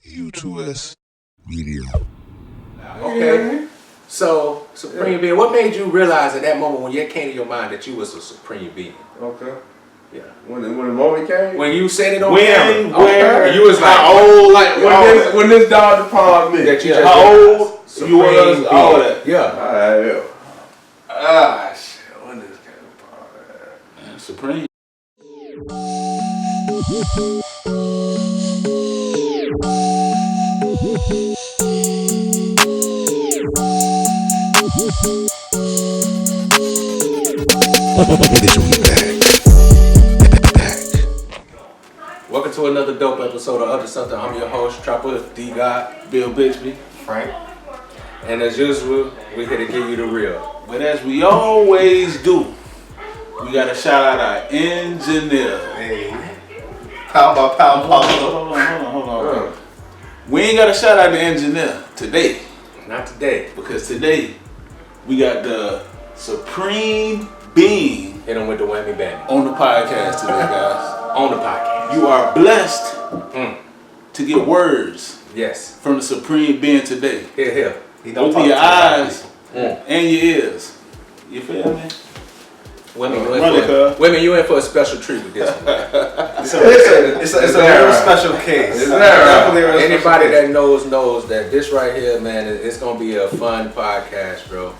U2S Media. Okay. So, Supreme Being, what made you realize at that moment when it came to your mind that you was a Supreme Being? Okay. Yeah. When the moment came? When you said it on camera. Where? You was like, how old? Like when this dog upon me. That you how old? Supreme You was Being. all that. Yeah. Alright, yeah. Shit. When this came upon Man, Supreme. Welcome to another dope episode of Other Something. I'm your host, Trapper D God, Bill Bixby. Frank. And as usual, we're here to give you the real. But as we always do, we gotta shout out our engineer. Hey. Pound by pound, Hold on. We ain't gotta shout out the engineer today. Not today. Because today we got the Supreme Being Hit them with the whammy bammy. on the podcast today, guys. On the podcast. You are blessed to get words Yes. from the Supreme Being today. Here. Open your eyes and your ears. You feel me? Women, you in for a special treat with this one. It's a very special case. Anybody that knows that this right here, man, it's gonna be a fun podcast, bro.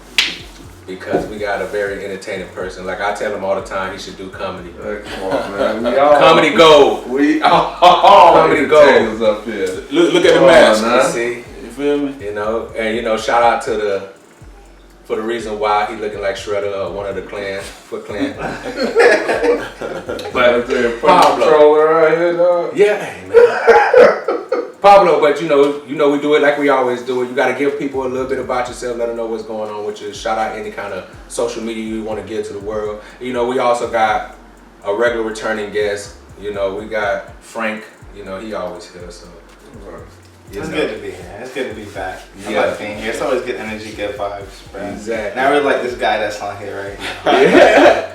Because we got a very entertaining person. Like I tell him all the time, he should do comedy. Come on, man. We all Comedy gold. We all Comedy gold up here. Look at the mask. Nah. See, You feel me? you know, shout out to for the reason why he looking like Shredder or one of the Foot Clan. But Pablo. Controller right here, dog. Yeah, hey, man. Pablo, but you know we do it like we always do it. You got to give people a little bit about yourself, let them know what's going on with you. Shout out any kind of social media you want to give to the world. You know, we also got a regular returning guest. You know, we got Frank. You know, he always here, so. It's good to be here. It's good to be back. Yeah. I like being here. It's always good energy, good vibes, bro. Exactly. And I really like this guy that's on here right now. Yeah.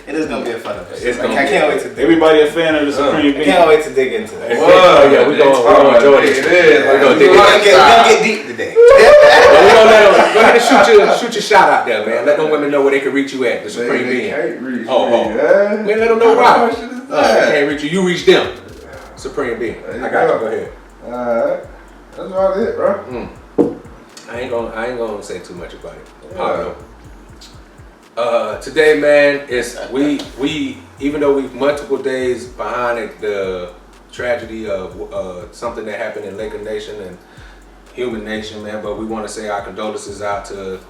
it is gonna be a fun episode. It's I can't wait to dig. Everybody a fan of the Supreme I Being. can't wait to dig into that. Oh yeah, we're gonna enjoy this. We're gonna dig We're gonna it. get deep today. But we gonna let them, go ahead and shoot your shot out there, man. Let them women know where they can reach you at, the Supreme They Being. can't reach Oh. me, man. Man, let them know why. How shit is They that? can't reach you. You reach them. Supreme Being. There you I got go. you. Go ahead. Alright. That's about it, bro. I ain't gonna say too much about it. Today, man, it's we even though we've multiple days behind it, the tragedy of something that happened in Laker Nation and Human Nation, man. But we want to say our condolences out to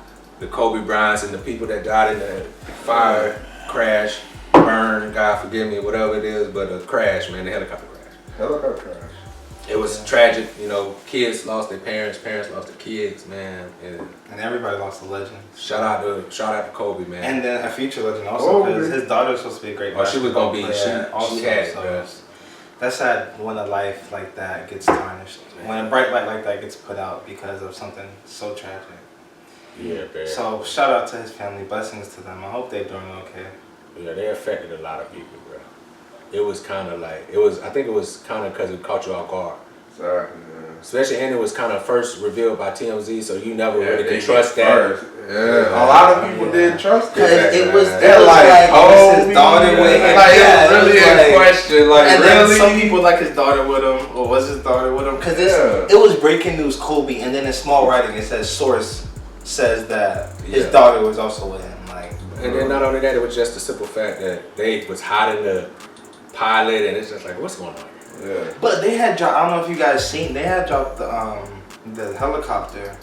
the Kobe Bryants and the people that died in the fire crash, burn, God forgive me, whatever it is, but a crash, man, the helicopter crash. Helicopter crash. It was tragic, you know. Kids lost their parents lost their kids, man. And everybody lost a legend. Shout out to Kobe, man. And then a future legend also, because his daughter was supposed to be a great. Oh, she was gonna be. player She had it, so man. that's sad when a life like that gets tarnished. When a bright light like that gets put out because of something so tragic. Yeah, man. So shout out to his family, blessings to them. I hope they're doing okay. Yeah, they affected a lot of people, bro. It was kind of like I think it was kind of because it caught you off guard. Sorry, Especially, and it was kind of first revealed by TMZ, so you never really they could trust that. first. Yeah, a lot of people didn't trust it. It was They're like, oh, oh, his daughter with him. like Yeah, it was really it was in like- question. Like, And really? then some people like his daughter with him, or was his daughter with him? Because it was breaking news, Kobe, and then in small writing it says source says that his daughter was also with him. Like, And then not only that, it was just the simple fact that they was hiding the pilot, and it's just like, what's going on here? Yeah. but they had dropped. I don't know if you guys seen. They had dropped the helicopter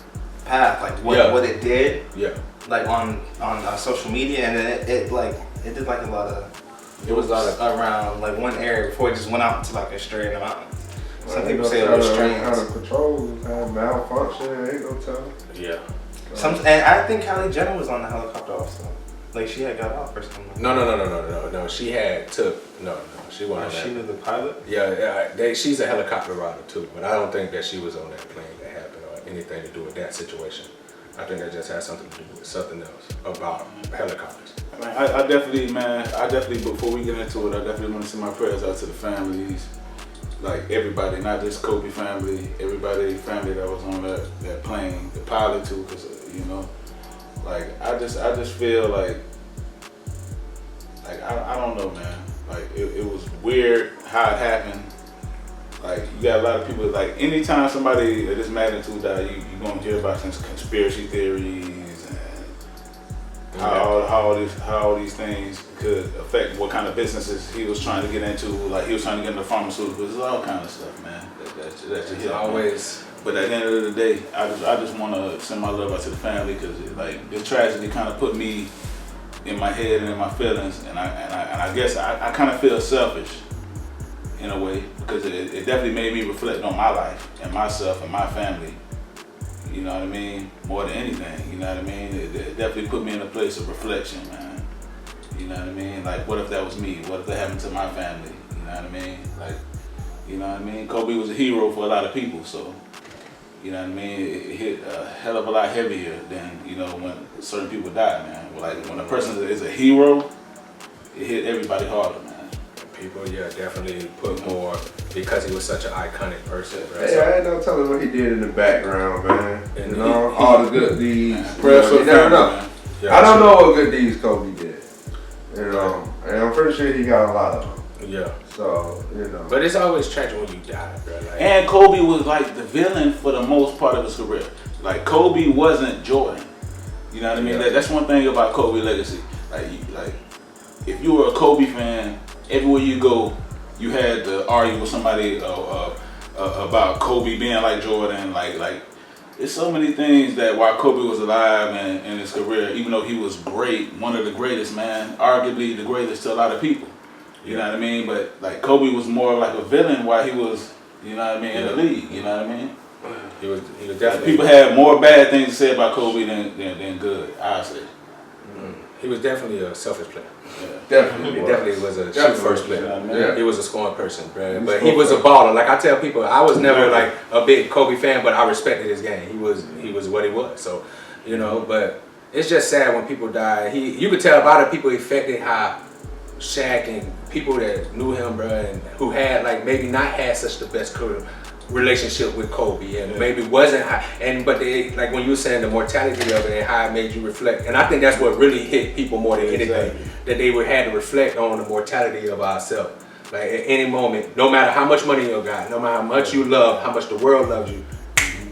path, like what it did, Yeah. like on social media, and then it did like a lot of. It was a lot of around like one area before it just went out to like a straight in the mountains. Some Well, people ain't say no it was telling strange. how the controls had malfunction. Ain't no telling. Yeah. And I think Kylie Jenner was on the helicopter also. Like she had got off or something. No. She had she wasn't. on She that. knew the pilot. Yeah. She's a helicopter rider too, but I don't think that she was on that plane that happened or anything to do with that situation. I think that just has something to do with something else about helicopters. I definitely, before we get into it, I definitely want to send my prayers out to the families like everybody, not just Kobe family, everybody family that was on that plane, the pilot too, cause you know, like I just feel like I don't know, man. Like it was weird how it happened. Like you got a lot of people like anytime somebody of this magnitude die, you gonna hear about some conspiracy theories and how all these things could affect what kind of businesses he was trying to get into. Like he was trying to get into pharmaceuticals, it's all kind of stuff, man. That's just always. But at the end of the day, I just want to send my love out to the family because like this tragedy kind of put me in my head and in my feelings, and I guess I kind of feel selfish in a way because it definitely made me reflect on my life and myself and my family. You know what I mean? More than anything, you know what I mean? It definitely put me in a place of reflection, man. You know what I mean? Like, what if that was me? What if that happened to my family? You know what I mean? Like, you know what I mean? Kobe was a hero for a lot of people, so. You know what I mean? It hit a hell of a lot heavier than, you know, when certain people die, man. Like when a person is a hero, it hit everybody harder, man. People, definitely put more because he was such an iconic person. Right? Hey, I ain't no telling what he did in the background, man. And you know, all the good deeds. Prayers for the never know. family, I don't know what good deeds Kobe did. You know, and I'm pretty sure he got a lot of them. Yeah. So, you know. But it's always tragic when you die, bro. Like, and Kobe was like the villain for the most part of his career. Like Kobe wasn't Jordan. You know what I mean? Yeah. That's one thing about Kobe legacy. Like if you were a Kobe fan, everywhere you go, you had to argue with somebody about Kobe being like Jordan. Like it's so many things that while Kobe was alive and in his career, even though he was great, one of the greatest, man, arguably the greatest to a lot of people. You know what I mean? But like Kobe was more like a villain while he was, you know what I mean, in the league. You know what I mean? he was definitely. People had more bad things to say about Kobe than good, I say. He was definitely a selfish player. Yeah. Definitely. He definitely was a shoot first player. Yeah. He was a scoring person, bro. But he was a baller. Like I tell people, I was never like a big Kobe fan, but I respected his game. He was what he was. So, you know, but it's just sad when people die. You could tell a lot of people affected how Shaq and people that knew him, bro, and who had like maybe not had such the best relationship with Kobe, and maybe wasn't high, but they, like when you were saying the mortality of it and how it made you reflect, and I think that's what really hit people more than anything, that they would have to reflect on the mortality of ourselves. Like at any moment, no matter how much money you got, no matter how much you love, how much the world loves you,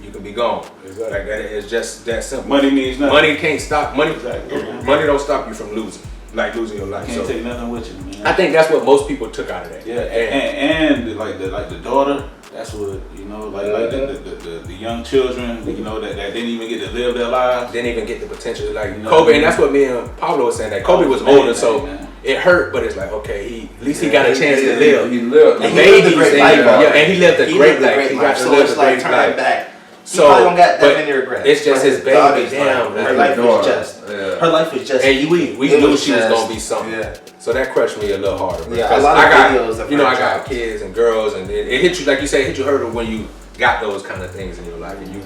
you can be gone. Exactly. Like that, it's just that simple. Money means nothing. Money can't stop. Money Exactly. don't stop you from losing. Like losing your life. Can't take nothing with you, man. I think that's what most people took out of that. Yeah, and like the daughter, that's what, you know, like the young children, you know, that didn't even get to live their lives. Didn't even get the potential, like, you know, Kobe, and that's what me and Pablo was saying, that Kobe was older, so man. it hurt, but it's like, okay, at least he got a chance to live. He lived. And he lived a great life. and he lived a great life. He got to live a great life. Back. So, he probably don't got that many regrets. It's just his baby. Damn, her life was just. Yeah. Her life was just. And we knew she was gonna be something. Yeah. So that crushed me a little harder. Yeah, a lot of videos of I got kids and girls, and it hit you, like you say, it hit you harder when you got those kind of things in your life, and you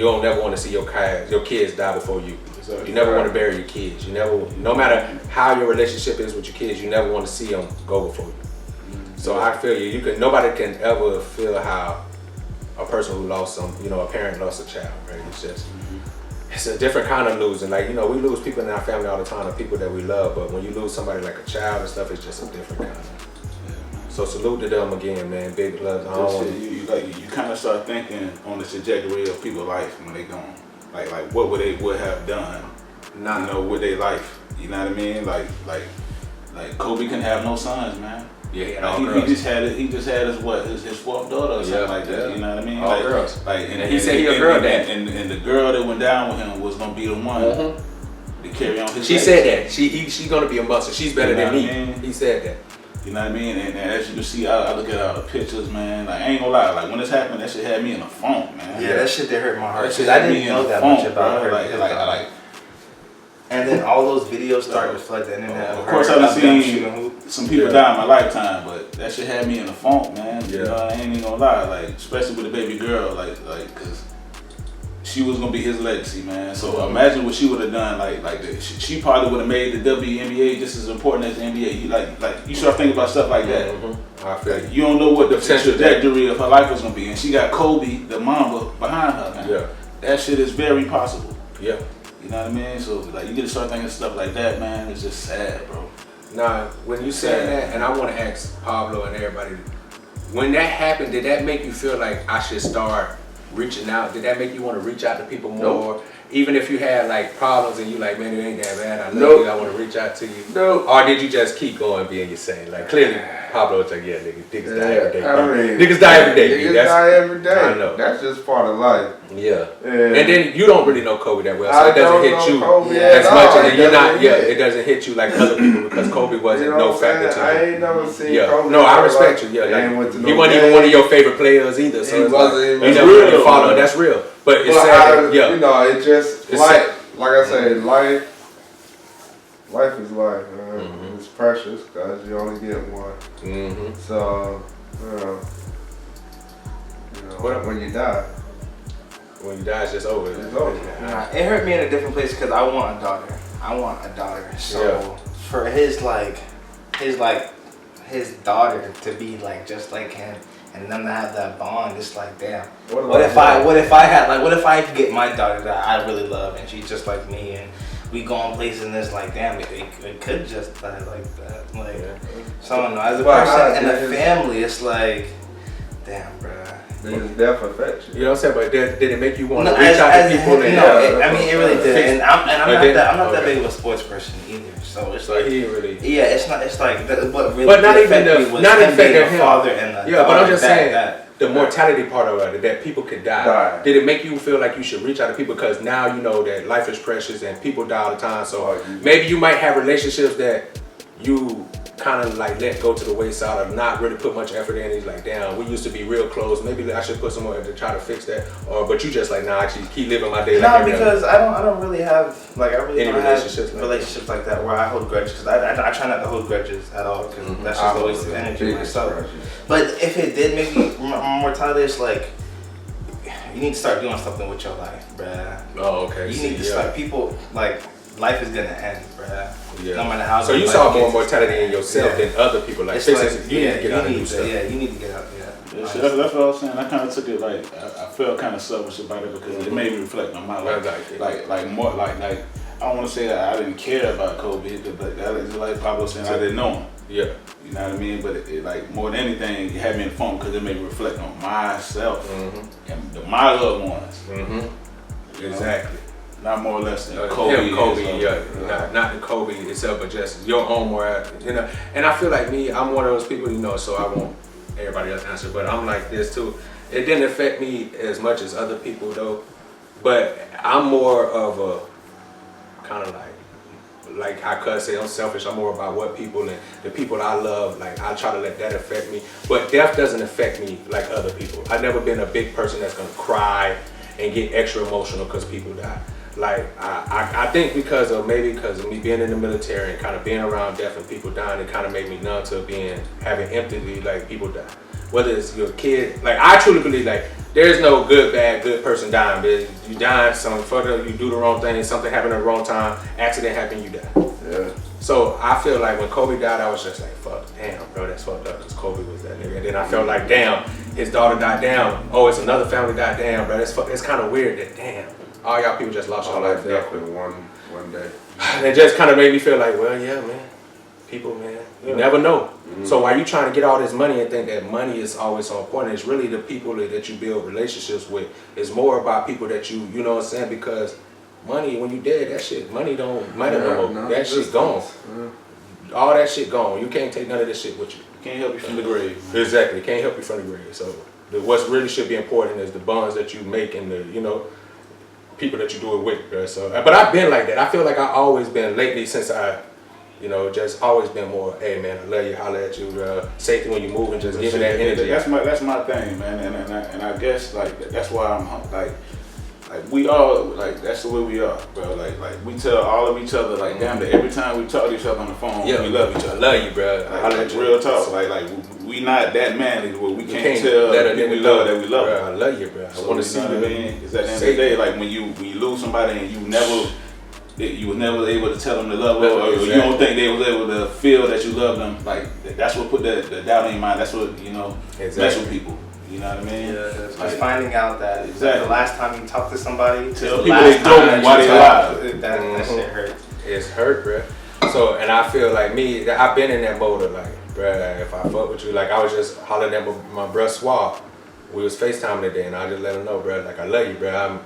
don't never want to see your kids die before you. You never want to bury your kids. You never, no matter how your relationship is with your kids, you never want to see them go before you. So I feel you. Nobody can ever feel how a person who lost a parent lost a child, right? It's just, it's a different kind of losing. Like, we lose people in our family all the time, and people that we love, but when you lose somebody like a child and stuff, it's just a different kind of. So salute to them again, man. Big love. You kind of start thinking on the trajectory of people's life when they gone. Like what would they have done, with their life. You know what I mean? Like Kobe can have no sons, man. Yeah, he just had his fourth daughter or something like that. You know what I mean? All girls. And he said he a girl dad. And the girl that went down with him was gonna be the one to carry on his. She said that she's gonna be a muscle. She's better than me. He said that. You know what I mean? And as you can see, I look at all the pictures, man. Like, I ain't gonna lie. Like when this happened, that shit had me in the funk, man. Yeah, that shit did hurt my heart. That shit I didn't know that much about her. Like. And then all those videos started to flood the internet. Of course, I've seen some people die in my lifetime, but that shit had me in the funk, man. You know, I ain't even gonna lie. Like, especially with a baby girl, like, cause she was gonna be his legacy, man. So imagine what she would have done. Like she probably would have made the WNBA just as important as the NBA. You start thinking about stuff like that. I feel you don't know what the trajectory of her life was gonna be, and she got Kobe, the Mamba, behind her, man. Yeah, that shit is very possible. Yeah, you know what I mean. So like, you get to start thinking stuff like that, man. It's just sad, bro. Nah, when you saying that, and I want to ask Pablo and everybody, when that happened, did that make you feel like I should start reaching out? Did that make you want to reach out to people more? Nope. Even if you had like problems and you like, man, it ain't that bad. I love Nope. you. I want to reach out to you. No. Or did you just keep going being your same? Like clearly, Pablo was like, yeah, niggas die every day. I mean, niggas die every day. Niggas die every day. I know. That's just part of life. Yeah. And then you don't really know Kobe that well, so I it doesn't hit you Kobe as at much. all. And you're not. Yeah, it doesn't hit you like other people because Kobe wasn't no factor to you. I ain't never seen Yeah, Kobe. no, I respect you. Yeah, like, he wasn't even one of your favorite players either. So He it's wasn't like, even- you never really follow. That's real. But it's sad. Yeah, You know, it just It's like I say, life is life, man. It's precious because you only get one. So, when you die, when you die, it's just over. it's over. Nah, it hurt me in a different place because I want a daughter. So for his daughter to be like just like him, and them to have that bond, it's like, damn. What if I could get my daughter that I really love and she's just like me, and we go on places and it's like, damn, it could just die like that. Like, so I don't know. As a person and a family, it's like, damn, bruh. His death affects you. You know what I'm saying? But did it make you want to reach out to people? It really did. And I'm not that big of a sports person either. So it's like, he really. Yeah, it's not. It's like what really. But not even affected me was not him affecting being a him. father and Yeah, but I'm just saying that. the mortality part of it, that people could die. Did it make you feel like you should reach out to people because now you know that life is precious and people die all the time? So maybe you might have relationships that you kind of like let go to the wayside or not really put much effort in. He's like, damn, we used to be real close. Maybe I should put some more to try to fix that. Or but you just like, nah, actually keep living my day. No, because I don't really have any relationships like that where I hold grudges, because I try not to hold grudges at all, because that's just a waste of energy myself. But if it did make me mortality, it's like, you need to start doing something with your life, bruh. Oh, okay. You need to start. People, like, life is gonna end, bruh. Yeah. No matter how. So you saw more mortality in yourself than other people. Like, it's like, you need to get out and do stuff. Yeah, you need to get out. Yeah, so that's what I was saying. I kind of took it like I felt kind of selfish about it because it made me reflect on my life. Like more like I don't want to say that I didn't care about Kobe, but like Pablo saying, I didn't know him. Yeah. You know what I mean? But it like more than anything, it had me in the phone because it made me reflect on myself and my loved ones. Exactly. Not more or less than Kobe. Not the Kobe itself, but just your own more, you know. And I feel like me, I'm one of those people, you know, so I won't everybody else answer, but I'm like this too. It didn't affect me as much as other people though, but I'm more of a kind of like how AkA say, I'm selfish. I'm more about what people and the people I love, like I try to let that affect me. But death doesn't affect me like other people. I've never been a big person that's gonna cry and get extra emotional because people die. Like I think because of me being in the military and kind of being around death and people dying, it kind of made me numb to having empathy, like people die. Whether it's your kid, like I truly believe like there's no good person dying. But you dying, you do the wrong thing, something happened at the wrong time, accident happened, you die. Yeah. So I feel like when Kobe died, I was just like, fuck, damn, bro, that's fucked up because Kobe was that nigga. And then I felt like, damn, his daughter died, damn. Oh, it's another family died, damn, bro. It's kind of weird that, damn, all y'all people just lost your life. Definitely one day. And it just kind of made me feel like, well, yeah, man, people, man, you never know. So while you trying to get all this money and think that money is always so important, it's really the people that you build relationships with. It's more about people that you know what I'm saying? Because money, when you dead, that shit, money don't matter no more. That shit gone. All that shit gone. You can't take none of this shit with you. Can't help you from the grave. Exactly, can't help you from the grave. So what's really should be important is the bonds that you make and the, you know, people that you do it with, bro. So, but I've been like that. I feel like I've always been lately since I, you know, just always been more, hey man, I love you, holler at you, safety when you move and just giving that energy. That's my thing, man, and I guess like that's why I'm like we all like that's the way we are, bro. Like we tell all of each other like damn that every time we talk to each other on the phone, we love each other. I love you, bro. Like real talk, like we not that manly where we can't let a that we nigga love know that we love. Bro, I love you, bro. I So, want to see you. Know you. what I mean? Because at the end of the day, like when you lose somebody and you were never able to tell them to love them, or you don't think they was able to feel that you love them. Like that's what put the doubt in your mind. That's what mess with people. You know what I mean? Yeah, just like finding out that the last time you talked to somebody, tell people they don't why they lie. That shit hurts. It's hurt, bro. So, and I feel like me, I've been in that mode of like, bro, if I fuck with you, like I was just hollering at my bruh Swab. We was FaceTiming today, and I just let him know, bro, like I love you, bro.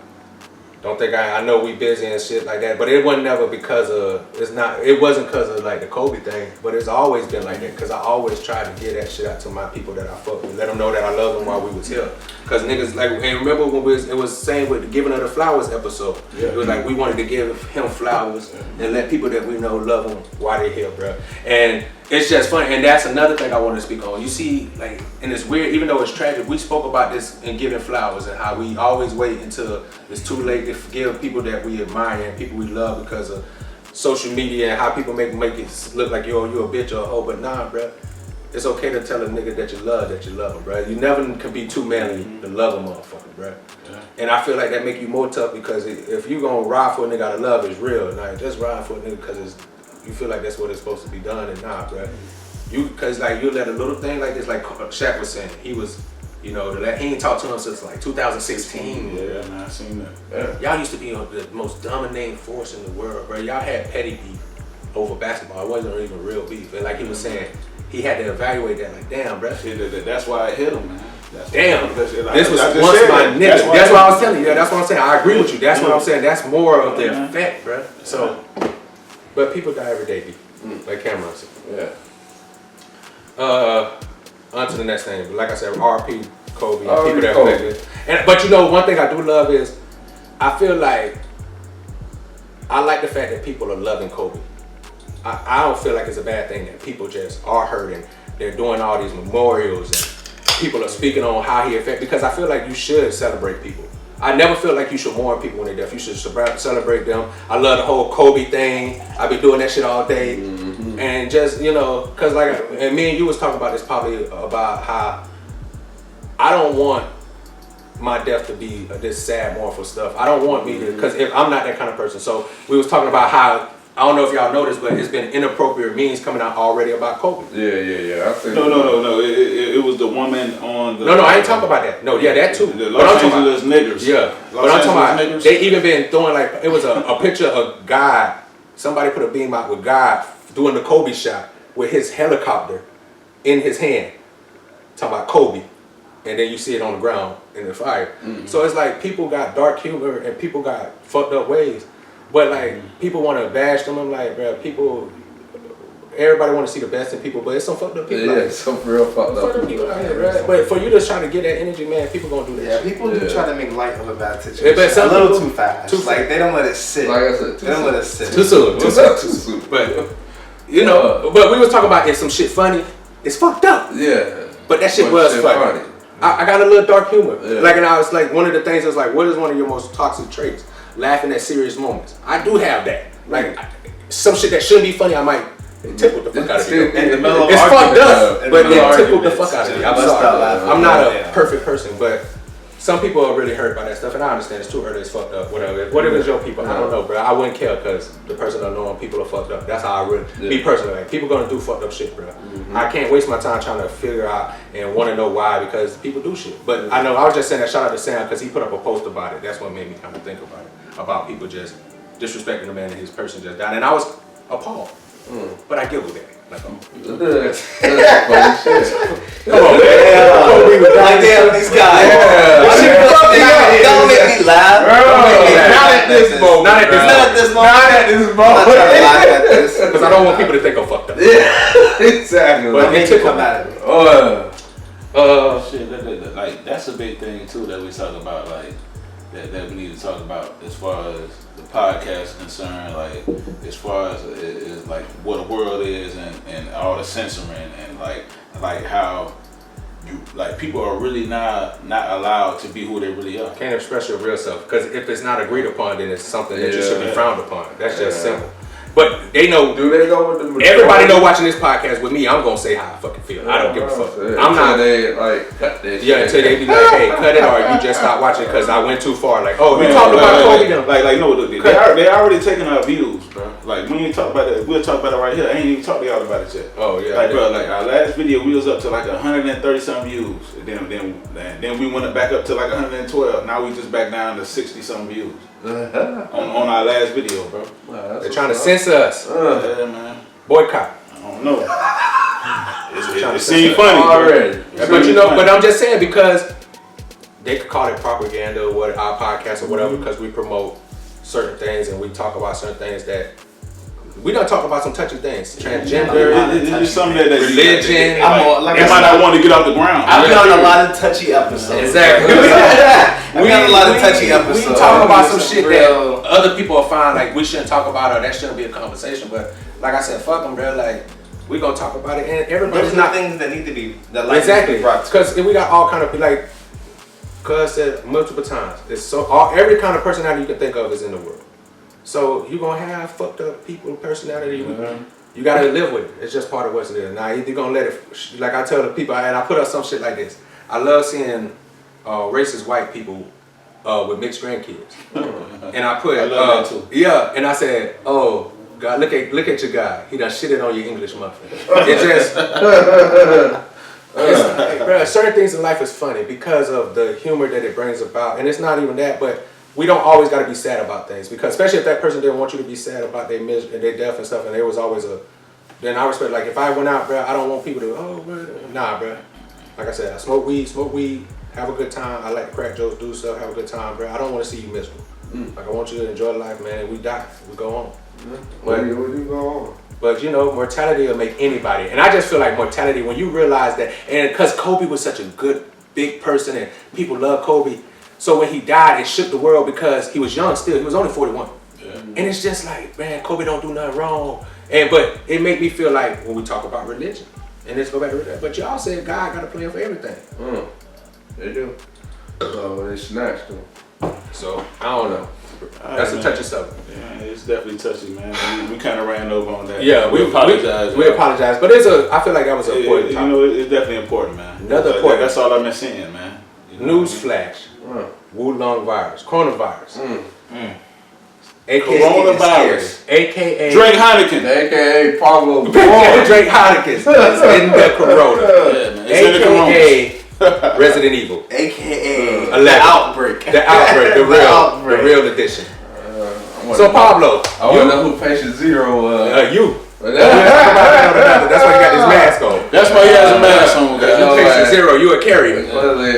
Don't think I know we busy and shit like that, but it wasn't never because of, it wasn't because of like the Kobe thing, but it's always been like that, because I always try to get that shit out to my people that I fuck with, let them know that I love them while we was here. Because niggas, like, and remember when it was the same with the Giving of the Flowers episode. Yeah. It was like we wanted to give him flowers and let people that we know love him while they're here, bro. And it's just funny, and that's another thing I want to speak on. You see, like, and it's weird, even though it's tragic, we spoke about this in Giving Flowers and how we always wait until it's too late to forgive people that we admire and people we love because of social media and how people make it look like you're a bitch or a hoe. But nah, bro, it's okay to tell a nigga that you love him, bro. You never can be too manly to love a motherfucker, bro. Yeah. And I feel like that make you more tough, because if you gonna ride for a nigga out of love, it's real. Like, just ride for a nigga because you feel like that's what it's supposed to be done, and nah, bro. Cause like you let a little thing like this, like Shaq was saying, he was, he ain't talked to him since like 2016. Yeah, man, I seen that. Yeah. Y'all used to be the most dominating force in the world, bro. Y'all had petty beef over basketball. It wasn't even real beef. And like he was saying, he had to evaluate that. Like, damn, bro. That's why it hit him, man. Damn, this was once my nigga. That's what I was telling you. Yeah, that's what I'm saying. I agree with you. That's what I'm saying. That's more of the effect, bro. So, but people die every day, like Cameron said. Yeah. On to the next thing. But like I said, R.P. Kobe, people that affected. But you know, one thing I do love is, I feel like, I like the fact that people are loving Kobe. I don't feel like it's a bad thing that people just are hurting. They're doing all these memorials and people are speaking on how he affected, because I feel like you should celebrate people. I never feel like you should mourn people when they're deaf. You should celebrate them. I love the whole Kobe thing. I be doing that shit all day. Mm-hmm. And just, cause like, and me and you was talking about this probably about how I don't want my death to be this sad, mournful stuff. I don't want me to, cause if I'm not that kind of person. So we was talking about how, I don't know if y'all noticed, but it's been inappropriate memes coming out already about Kobe. Yeah. I think no. It was the woman on the. No, I ain't talking about that. No, yeah, that too. The Los Angeles niggers. Yeah, but I'm talking about, they even been throwing like, it was a picture of God. Somebody put a beam out with God doing the Kobe shot with his helicopter in his hand. Talking about Kobe. And then you see it on the ground in the fire. Mm-hmm. So it's like people got dark humor and people got fucked up ways. But like, people want to bash them. I'm like, bro, everybody want to see the best in people, but it's some fucked up people. Yeah, some real fucked up people out here, bro. But for you to try to get that energy, man, people gonna do that. Yeah, shit. people do try to make light of a bad situation. But a little too fast. Like, they don't let it sit. Like I said, they don't let it sit. Too soon. But but we was talking about, if some shit funny, it's fucked up. Yeah. But that shit was funny. I got a little dark humor. Yeah. Like, and I was like, one of the things was like, what is one of your most toxic traits? Laughing at serious moments. I do have that. Like, some shit that shouldn't be funny, I might tickle the fuck out of you. It's fucked up, but it tickled the fuck out of me. I'm sorry. I'm not a perfect person, but some people are really hurt by that stuff, and I understand it's too early, it's fucked up, whatever. Whatever it's your people, I don't know, bro. I wouldn't care, because the person I know people are fucked up. That's how I really, me personally, like, people gonna do fucked up shit, bro. Mm-hmm. I can't waste my time trying to figure out and want to know why, because people do shit. But I know, I was just saying that, shout out to Sam, because he put up a post about it. That's what made me kind of think about it, about people just disrespecting the man and his person just died. And I was appalled, but I giggled at it. Like, that's funny shit. Come on, man. Like, damn, these guys. Don't make me laugh. Not at this moment. Not at this moment. I'm not trying to laugh at this. Because I don't want people to think I'm fucked up. Yeah, exactly. But it took come at me. Shit, like, that's a big thing too that we talk about, like, that we need to talk about as far as the podcast is concerned, like, as far as is like what the world is and all the censoring and like how you, like, people are really not allowed to be who they really are. Can't express your real self, because if it's not agreed upon, then it's something that you should be frowned upon. That's just simple. But they know. Do they go with the majority? Everybody know watching this podcast with me, I'm gonna say how I fucking feel. I don't give a fuck. I'm not. They like cut this. Yeah, until they be like, hey, cut it, or you just stop watching because I went too far. Like, oh, we talking about Kobe now. They already taking our views, bro. Like, we ain't talk about that. We'll talk about it right here. I ain't even talked to y'all about it yet. Oh yeah. Like, bro, like our last video, we was up to like 130 some views. Then we went back up to like 112. Now we just back down to 60 some views on our last video, bro. They're trying to censor us. Yeah, man. Boycott. I don't know. It seems funny already. But you know, but I'm just saying because they could call it propaganda or what our podcast or whatever because we promote certain things and we talk about certain things that we don't talk about some touchy things. Transgender, it's something that religion. They might not want to get off the ground. I've been on a lot of touchy episodes. Exactly. I've been on a lot of touchy episodes. We talk about some shit that other people will find like we shouldn't talk about or that shouldn't be a conversation. But like I said, fuck them, bro. Like we gonna talk about it and everybody's not things that need to be exactly because we got all kind of like. Cuz said multiple times, it's so every kind of personality you can think of is in the world. So you gonna have fucked up people, personality. You gotta live with it. It's just part of what's there. Now either gonna let it, like I tell the people, and I put up some shit like this. I love seeing racist white people with mixed grandkids, and I put, I love that too. Yeah, and I said, oh God, look at your guy. He done shitted on your English muffin. It just. It's like, bro, certain things in life is funny because of the humor that it brings about, and it's not even that, but we don't always got to be sad about things because especially if that person didn't want you to be sad about their death and stuff, and there was always then I respect, like if I went out, bro, I don't want people to, nah, bro. Like I said, I smoke weed, have a good time. I like to crack jokes, do stuff, have a good time, bro. I don't want to see you miserable. Like I want you to enjoy life, man. We die, we go on. When you go on. But you know, mortality will make anybody. And I just feel like mortality, when you realize that, and because Kobe was such a good, big person and people love Kobe. So when he died, it shook the world because he was young still. He was only 41. Yeah. And it's just like, man, Kobe don't do nothing wrong. But it made me feel like when we talk about religion, and let's go back to religion. But y'all said God got a plan for everything. They do. So they snatched him. So I don't know. That's a touchy subject. Yeah, it's definitely touchy, man. We kind of ran over on that. Yeah, we apologize. We apologize, but I feel like that was an important topic. You know, it's definitely important, man. Another important. That's all I've been seeing, man. News flash. Wulong virus, coronavirus. Coronavirus. AKA Drink Heineken. AKA Pablo. Drink Heineken. It's in the corona. Yeah, man. AKA Resident Evil. AKA 11. The Outbreak. The Outbreak. The real edition. So Pablo, I want to know who patient zero. You. That's why you got this mask on. That's why he has a mask on. You patient zero. You a carrier.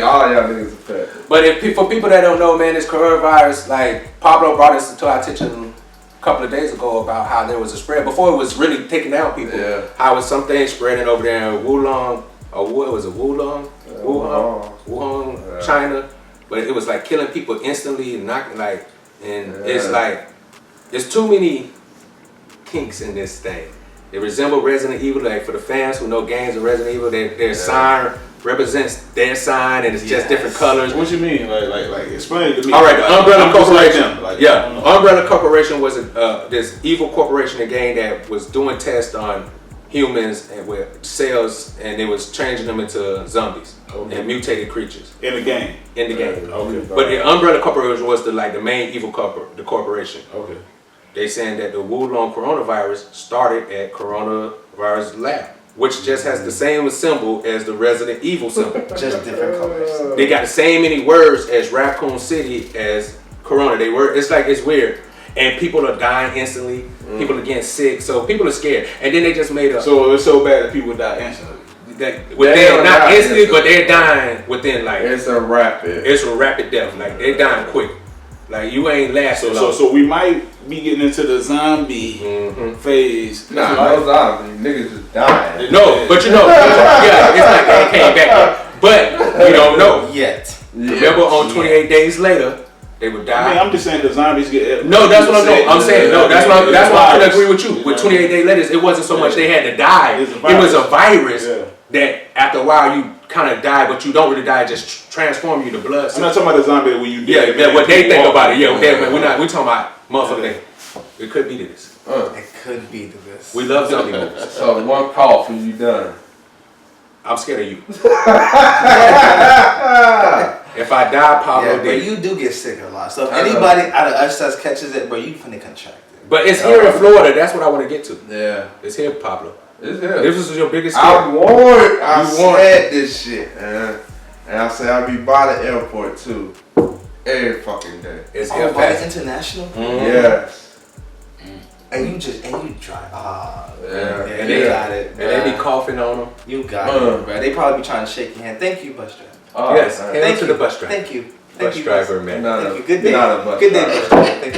All y'all niggas are fat. But for people that don't know, man, this coronavirus, like Pablo brought us to our attention a couple of days ago about how there was a spread before it was really taking down people. Yeah. How was something spreading over there in Wulong, or what was it, Wulong? Wuhan, China. But it was like killing people instantly, it's like there's too many kinks in this thing. They resemble Resident Evil. Like for the fans who know games of Resident Evil, their sign represents their sign, and it's just different colors. What you mean? Like explain it to me. All right, the Umbrella Corporation. Like Umbrella Corporation was this evil corporation again that was doing tests on humans and with cells, and it was changing them into zombies and mutated creatures in the game. Okay. But the Umbrella Corporation was the main evil corporation. Okay. They saying that the Wulong coronavirus started at Coronavirus Lab, which just has the same symbol as the Resident Evil symbol. Just different colors. They got the same many words as Raccoon City as Corona. It's weird. And people are dying instantly. People are getting sick. So people are scared. And then they just made a... So it's so bad that people die instantly. Not instantly, but they're dying within It's a rapid death. Like they're dying quick. Like you ain't lasting long. So we might be getting into the zombie phase. Nah, no zombie. Niggas just dying. No, but it's like they came back. But we don't know yet. Remember, on 28 days later, they would die. I mean, I'm just saying the zombies get. No, that's what I'm saying. I'm saying no. That's why I agree with you. With 28 days later, it wasn't so much they had to die. It was a virus that after a while you kind of die, but you don't really die. It just transform you to blood. I'm not talking about the zombie when you what they think about it. We talking about motherfucker. It could be this. It could be this. We love zombie movies. So one cough and you done. I'm scared of you. If I die, Pablo but did. you do get sick a lot. So if anybody out of us that catches it, bro, you finna contract it. But it's here in Florida. That's what I want to get to. Yeah. It's here, Pablo. It's here. This was your biggest I said this shit, man. And I said I'll be by the airport too. Every fucking day. It's here by fast. international? Yes. And you drive. Yeah. And they got it. And they be coughing on them. You got it, bro. They probably be trying to shake your hand. Thank you, bus driver. Yes. Man. Thank you to the bus driver. Thank you. Bus driver, man. Thank you. Good day. Not a bus Good day, driver. bus driver. Thank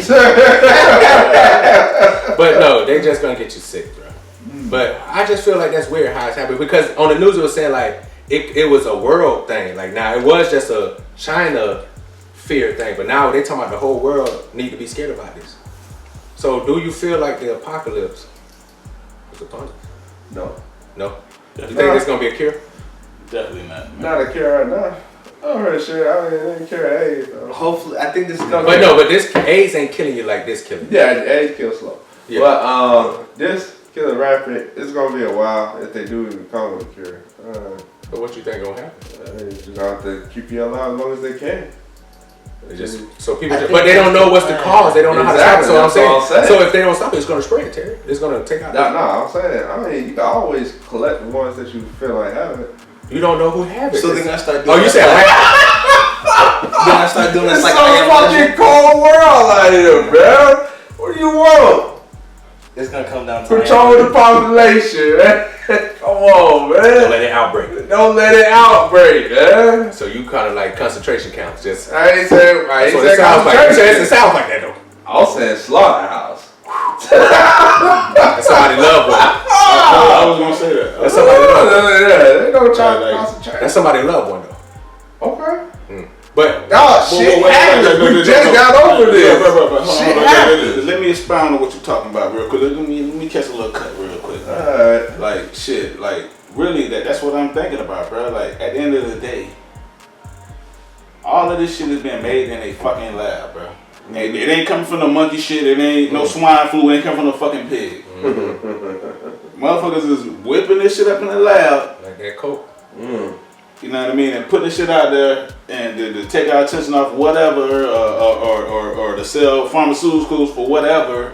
you. But no, they just gonna get you sick, bro. But I just feel like that's weird how it's happening because on the news it was saying like it was a world thing. Like now it was just a China fear thing, but now they talking about the whole world need to be scared about this. So do you feel like the apocalypse is upon us? No. No. You think there's gonna be a cure? Definitely not. Man. Not a cure right now. I'm pretty sure. I mean, they cure AIDS though. Hopefully, I think this is gonna. But no, but this AIDS ain't killing you like this killing you. Yeah, AIDS kills slow. Yeah. But this killing rapid. It's gonna be a while if they do even come with a cure. But what you think gonna happen? They just gonna have to keep you alive as long as they can. They just so people, but they don't know what's the cause. They don't know how to stop it. So I'm saying, so if they don't stop it, it's gonna spread, Terry. It's gonna take out. No, I'm saying. I mean, you can always collect the ones that you feel like have it. You don't know who have it. So they're gonna start doing. Oh, you said right? They're gonna start doing this It's like so fucking cold world out here, bro. What do you want? It's gonna come down to Control the population, man. Come on, Don't man. let it outbreak. Don't let it outbreak, man. So you kind of like concentration camps, just. I ain't saying. I ain't So it saying sounds like. concentration. It sounds like that though. I was saying slaughterhouse. That's somebody loved one. I was gonna say that. That's somebody loved one. They don't try to Like- concentrate. That's somebody loved one though. Okay. But Oh, shit happened. We just got over this. Shit happened. Let me expound on what you're talking about real quick. Let me catch a little cut real quick. Alright. Like shit, like really that's what I'm thinking about, bro. Like at the end of the day, all of this shit is being made in a fucking lab, bro. It ain't coming from no monkey shit. It ain't no swine flu. It ain't coming from no fucking pig. Motherfuckers is whipping this shit up in the lab. like that coke. You know what I mean? And putting this shit out there and to take our attention off whatever or to sell pharmaceuticals for whatever.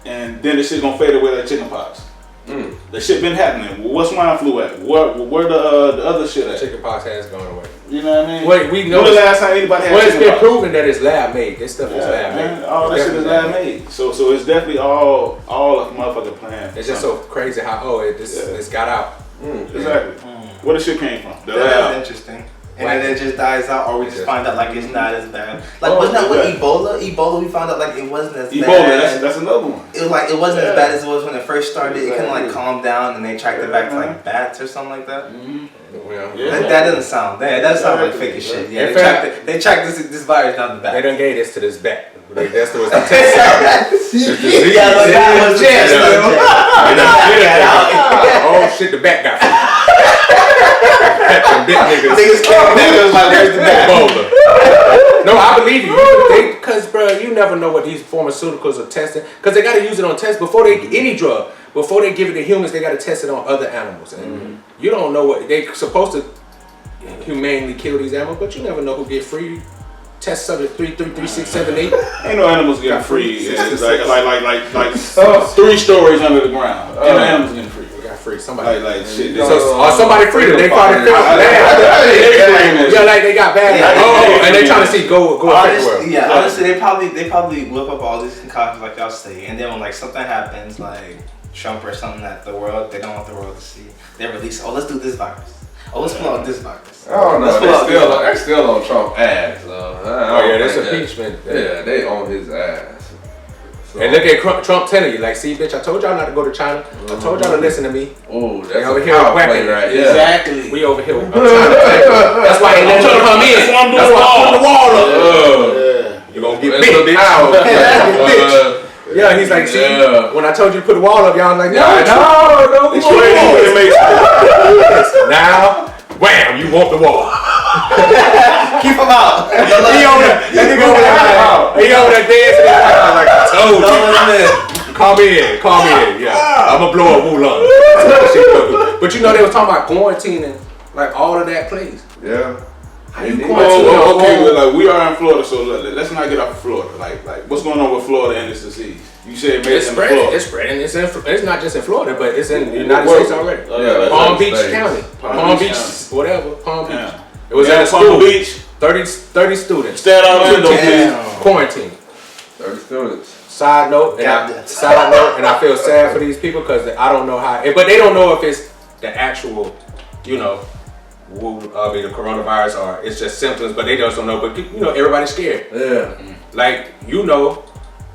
And then this shit gonna fade away like chicken pox. The shit been happening. What's swine flu at? Where the other shit at? Chicken pox has gone away. You know what I mean? Wait, we know. When the last time anybody had Well, it's chicken been pox? proven that it's lab made. This stuff is Yeah, lab man. made. All that shit is lab made. So it's definitely all a motherfucking plan. It's just so crazy how it's got out. Exactly. Where the shit came from? The That's lab. interesting. And then it just dies out, or we just find out like it's not as bad. Like Oh, wasn't that with yeah. Ebola? Ebola, we found out like it wasn't as Ebola, bad. that's another one. It was like it wasn't Yeah. as bad as it was when it first started. It kind of like Exactly. calmed down, and they tracked it back to like bats or something like that. Well, Yeah. That doesn't sound. That does sound like fake as shit. Yeah, In they fact- tracked this virus down the back. They done gave this to this bat. Like, that's the test. It's disease. Yeah, but that was Yeah. just Oh shit, the bat got free. Them big niggas. Niggas like, where's the bat? Ebola. No, I believe you. Because, bro, you never know what these pharmaceuticals are testing. Because they got to use it on tests before they any drug. Before they give it to humans, they got to test it on other animals. And you don't know what they're supposed to humanely kill these animals, but you never know who get free. Test subject 3333678. Ain't no animals getting free. free. It's like 3 stories under the ground. Ain't no animals getting free. They got free. Somebody. Like shit. So, or somebody freed them. They thought it felt bad. Yeah, like they got bad. Yeah. And they trying to see go affect the world. Honestly, they probably whip up all these concoctions like y'all say, and then when like something happens, like Trump or something that the world they don't want the world to see, they release. Oh, let's do this virus. Oh, let's pull out this virus. I don't know. Let's pull out They're still on Trump's ass. Oh yeah, that's impeachment. Yeah, they on his ass. So, And look at Trump telling you, like, see, bitch, I told y'all not to go to China. I told y'all to listen to me. oh, They that's over a here power whacking. play right there. Exactly. We over here. I'm trying to protect you. That's why ain't letting you come in. That's why I'm putting the wall up. You gonna get It's big, a bitch. power play. Yeah, he's like, see, Yeah. when I told you to put the wall up, y'all was like, no. It's crazy what it makes. Now, wham, you want the wall. Keep him out. He over there. That nigga over there. He over there dancing. Like I told you. Call me in. Yeah, I'ma blow up Wulan. But you know they was talking about quarantining, like all of that place. Yeah. How you Okay, quarantine? well, like we are in Florida, so let's not get off of Florida. Like what's going on with Florida and this disease? You said it made It's it in spreading. Florida. It's spreading. It's not just in Florida, but it's in the United States already. Yeah, Palm Beach States. County. Palm Palm Beach Beach, County. whatever. Palm Beach. Yeah. It was Yeah, at a Palm school. Beach. 30 students. Stay out Orlando, Damn. please. Quarantine. 30 students. Side note, and I feel sad for these people because I don't know how, but they don't know if it's the actual, you know, the coronavirus or it's just symptoms, but they just don't know. But you know, everybody's scared. Yeah. Like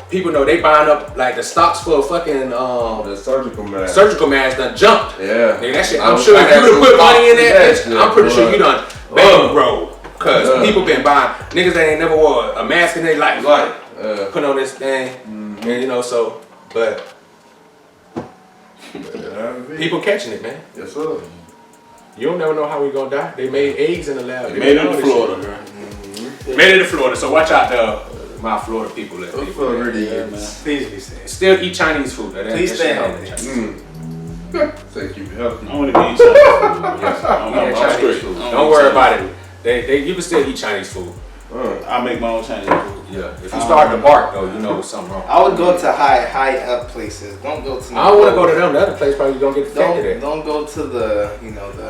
people know they buying up like the stocks for fucking The surgical mask. surgical masks done jumped. Yeah. Nigga, that shit. I'm sure if you done put money in that, bitch, I'm pretty sure you done bankroll. Cause people been buying niggas that ain't never wore a mask in their life. Put on this thing, and you know, so, but people catching it, man. Yes, sir. You don't never know how we gonna die. They made eggs in the lab. They made it in Florida, girl. Made it in Florida, so watch out my Florida people. Please be safe. Still eat Chinese food. Please stay healthy. Say keep it healthy. I want to be eating Yeah, Chinese straight. food. Don't worry about it. You can still eat Chinese food. I make my own Chinese food. Yeah. If you start to bark though, you know something wrong. I would go to high up places. Don't go to. I don't want to go to them. The other place probably gonna get affected at. Don't go to the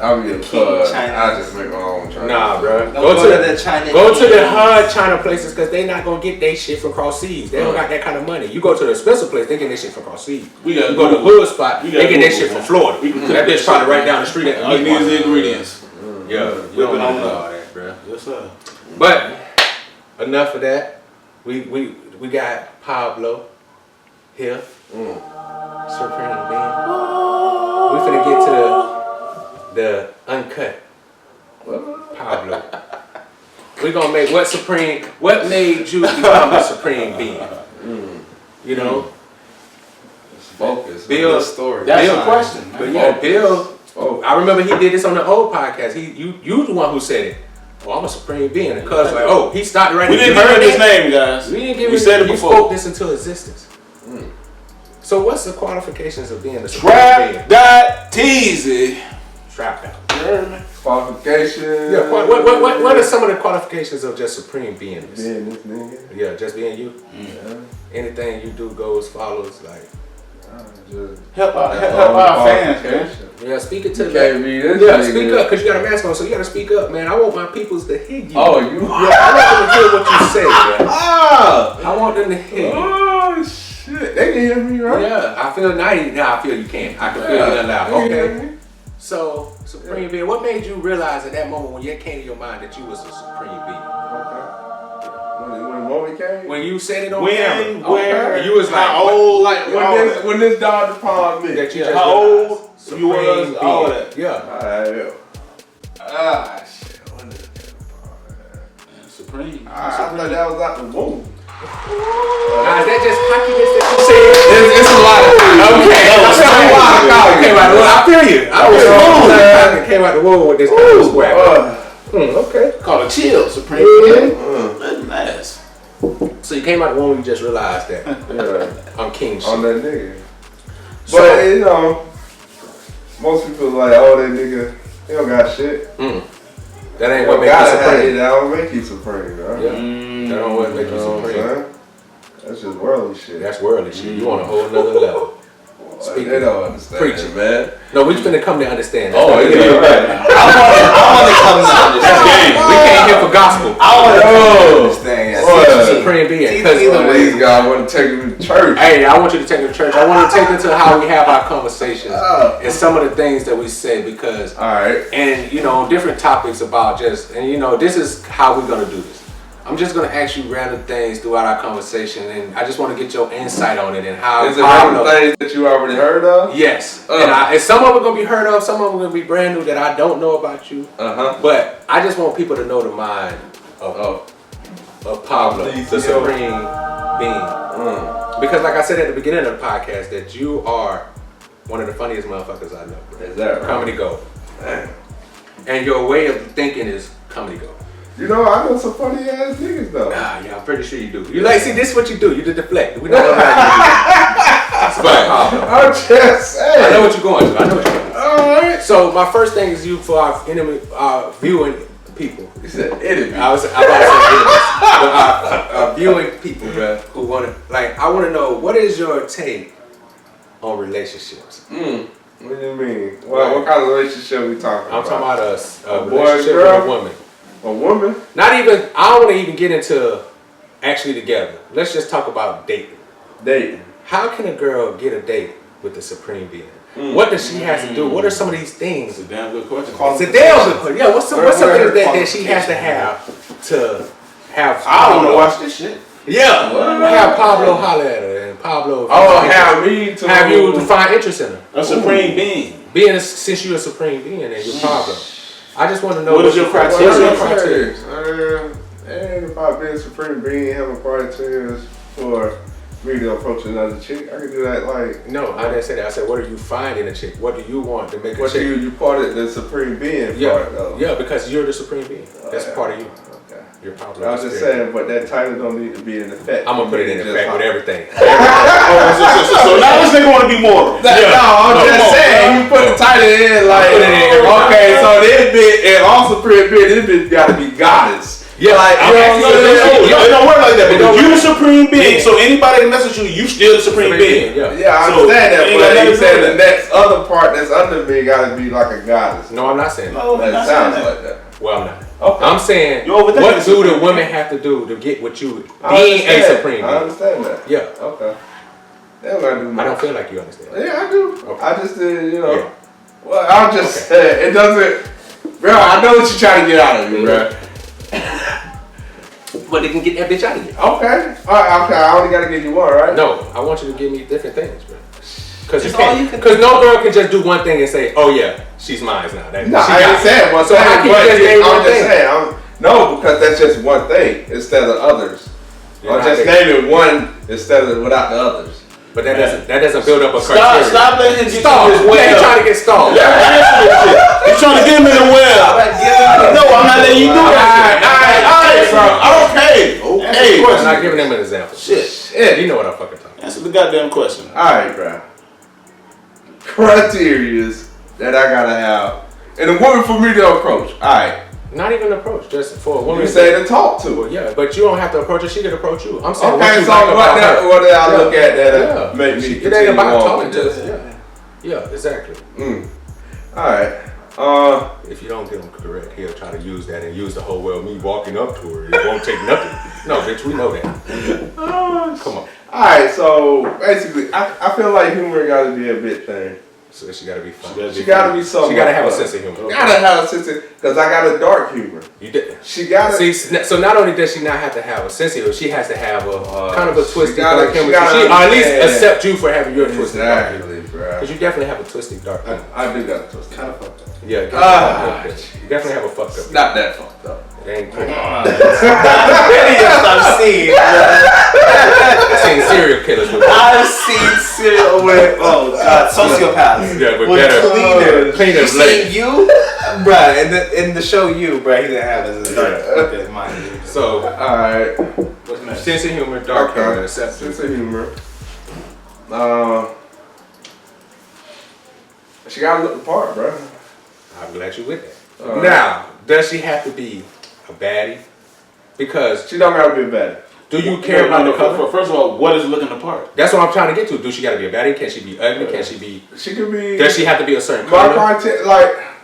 I'll be the a King cuz. China. I just make my own Chinese. Nah, bro. Don't go to the China. Go to the hard China places because they not gonna get their shit from cross seas. They don't got that kind of money. You go to the expensive place, they get their shit from cross seas. We got You go to the hood spot, We they got get their Google, shit from man. Florida. We can That cook bitch probably right down the street at the All you meat need is the market. ingredients. Yeah, you don't want to know all that, bro. Yes, sir. But enough of that. We got Pablo here. Supreme Being. We finna get to the uncut Pablo. We gonna make what made you become a Supreme Being? You know? Focus. Bill story. That's Bill, a question, man. But yeah, Bill, I remember he did this on the old podcast. You the one who said it. Oh, I'm a Supreme Being. And cuz like, oh, he started right We there. didn't give him his name, guys. We didn't give We him said it he before. spoke this into existence. So what's the qualifications of being a Supreme Trap Being? that teasy. Trap out. You heard me? Qualification. Yeah, what are some of the qualifications of just Supreme Beingness? Being this nigga. Yeah, just being you. Yeah. Anything you do goes, follows, like. Just Help our fans, man. Yeah, speak it to you the can't be this Yeah, nigga. speak up, because you got a mask on, so you got to speak up, man. I want my peoples to hear you. Oh, you. Yeah, I want them to hear what you say, man. Ah! I want them to hear you. Oh, shit. They can hear me, right? Yeah, I feel now I feel you can. I can feel you loud. They can hear Okay. me. So, Supreme Being, what made you realize at that moment when it came to your mind that you was a Supreme Being? Okay. When the moment came? When you said it on When, camera. where, And you was like, how what? old, Like, when this dog upon me. That you just how realized. old Supreme you was, Being. all that. Yeah. Alright, ah, shit. When this Supreme. I thought that was out the womb. Now, is that just cockiness that you said? It's a lot of things. Okay. I feel you. I was smooth. Came out the womb with this kind of swag. Okay. Call it chill, Supreme. That's nice. So you came out the womb and you just realized that Yeah. I'm king On shit. that nigga. But, So- you know, most people like, oh, that nigga, he don't got shit. That ain't You what makes gotta you have it, supreme. that don't make you supreme, right? Yeah. That don't what make You you know what I'm supreme. saying? That's just worldly shit. That's worldly shit. You on a whole nother level. Speaking. They don't understand Preaching. man. No, we finna come to understand. Oh, That's yeah, not- right. I want to come to understand. game. We came here for gospel. I want to Oh. understand. Yes. What? Supreme Being. Either way. These guys want to take him to church. Hey, I want you to take it to church. I want to take it to how we have our conversations and some of the things that we say because, Alright. and you know, different topics about just, and you know, this is how we're gonna do this. I'm just gonna ask you random things throughout our conversation, and I just want to get your insight on it and how. Is it how random things that you already heard of? Yes, and some of them gonna be heard of, some of them gonna be brand new that I don't know about you. But I just want people to know the mind of Pablo, the Supreme Being. Because like I said at the beginning of the podcast, that you are one of the funniest motherfuckers I know. Is that right? Comedy gold. Damn. And your way of thinking is comedy go? You know, I know some funny ass niggas though. Yeah, I'm pretty sure you do. You like, see, this is what you do. You deflect. We don't know how you do. I'm just saying. I know what you're going to. I know what you're going to. Alright. So my first thing is you for our enemy, viewing people. You said enemy. I was about to say enemies. But viewing people, bro, who want to, like, I want to know, what is your take on relationships? What do you mean? What kind of relationship we talking about? I'm talking about a boy, relationship girl? with a woman. A woman? Not even, I don't want to even get into actually together. Let's just talk about dating. Dating. How can a girl get a date with the Supreme Being? What does she have to do? What are some of these things? It's a damn good question. It's a damn good question. Yeah, what's some things that she has to have? I don't want to watch this shit. Yeah, have Pablo holler at her and Pablo. Have you to find interest in her. A supreme being. Since you're a supreme being and you're Pablo. I just want to know what is your criteria? What's your criteria? And if I be a supreme being, having criteria for me to approach another chick, I can do that. Like no, I didn't say that. I said, what do you find in a chick? What do you want to make a chick? You part of the supreme being part though. Yeah, because you're the supreme being. That's part of you. Okay. You're Pablo. I was just saying, but that title don't need to be in effect. I'm gonna put it in effect with everything. So now this nigga want to be moral. No, I'm just saying, you put the title in like, okay, so this bitch, and all supreme being, this bitch gotta be goddess. Yeah, like, it don't work like that. But you the supreme being, so anybody that messes with you still the supreme being. Yeah, I understand that, but you said the next other part that's under me gotta be like a goddess. No, I'm not saying that. That sounds like that. Well, I'm not. Okay. I'm saying, what do the women have to do to get what you being a supreme being? I understand that. Yeah. Okay. They don't gotta do much. I don't feel like you understand. Yeah, I do. Okay. I just did, you know. Yeah. Well, I'm just saying, it doesn't, bro, I know what you're trying to get out of me, bro. But they can get that bitch out of you. Okay. Alright, okay. I only gotta give you one, right? No, I want you to give me different things, bro. Because no girl can just do one thing and say, oh yeah, she's mine now. No, I ain't saying one thing. So how can you just name one thing? No, because that's just one thing instead of others. Or just naming one instead of without the others. But that doesn't build up a criteria. Stop letting him get stalled. his well. Yeah, he's trying to get stalled. You're trying to get him in the well. No, I'm not letting you do that. All right, bro. Okay. I'm not giving him an example. Shit. You know what I'm fucking talking about. Answer the goddamn question. Alright, bro. Criterias that I gotta have. And a woman for me to approach. Alright. Not even approach, just for a woman. You say to talk to. Well, yeah, but you don't have to approach her. She can approach you. I'm saying okay, what you so like about her. what did I look at that make me it ain't about talking to to her. Yeah, exactly. Alright. If you don't get him correct, he'll try to use that and use the whole, well, me walking up to her, it won't take nothing. No, bitch, we know that. Come on. Alright, so basically, I feel like humor gotta be a big thing. So she gotta be funny. She gotta be something. She gotta have a sense of humor. Gotta have a sense of, because I got a dark humor. You did. She gotta. See, so not only does she not have to have a sense of humor, she has to have a kind of a twisted dark humor. She Or at least accept you for having your twisted dark humor. Exactly, bro. Because you definitely have a twisted dark humor. I do got a twisted. Kind of fucked up. Yeah, you definitely have a fucked up. Not that fucked up. It ain't cool. I've seen. I've seen serial killers with I've seen serial with sociopaths. Yeah, but with cleaner. You seen you, bruh, in the show you, bruh, he didn't have as a dark mind. So, alright. What's next? Sense of humor, dark humor, acceptance. Sense of humor. She gotta look the part, bro. I'm glad you with that. Now, does she have to be a baddie? Because she don't gotta be a baddie. Do you care about the color? First of all, what is looking the part? That's what I'm trying to get to. Do she gotta be a baddie? Can she be ugly? Can she be? She could be. Does she have to be a certain my color?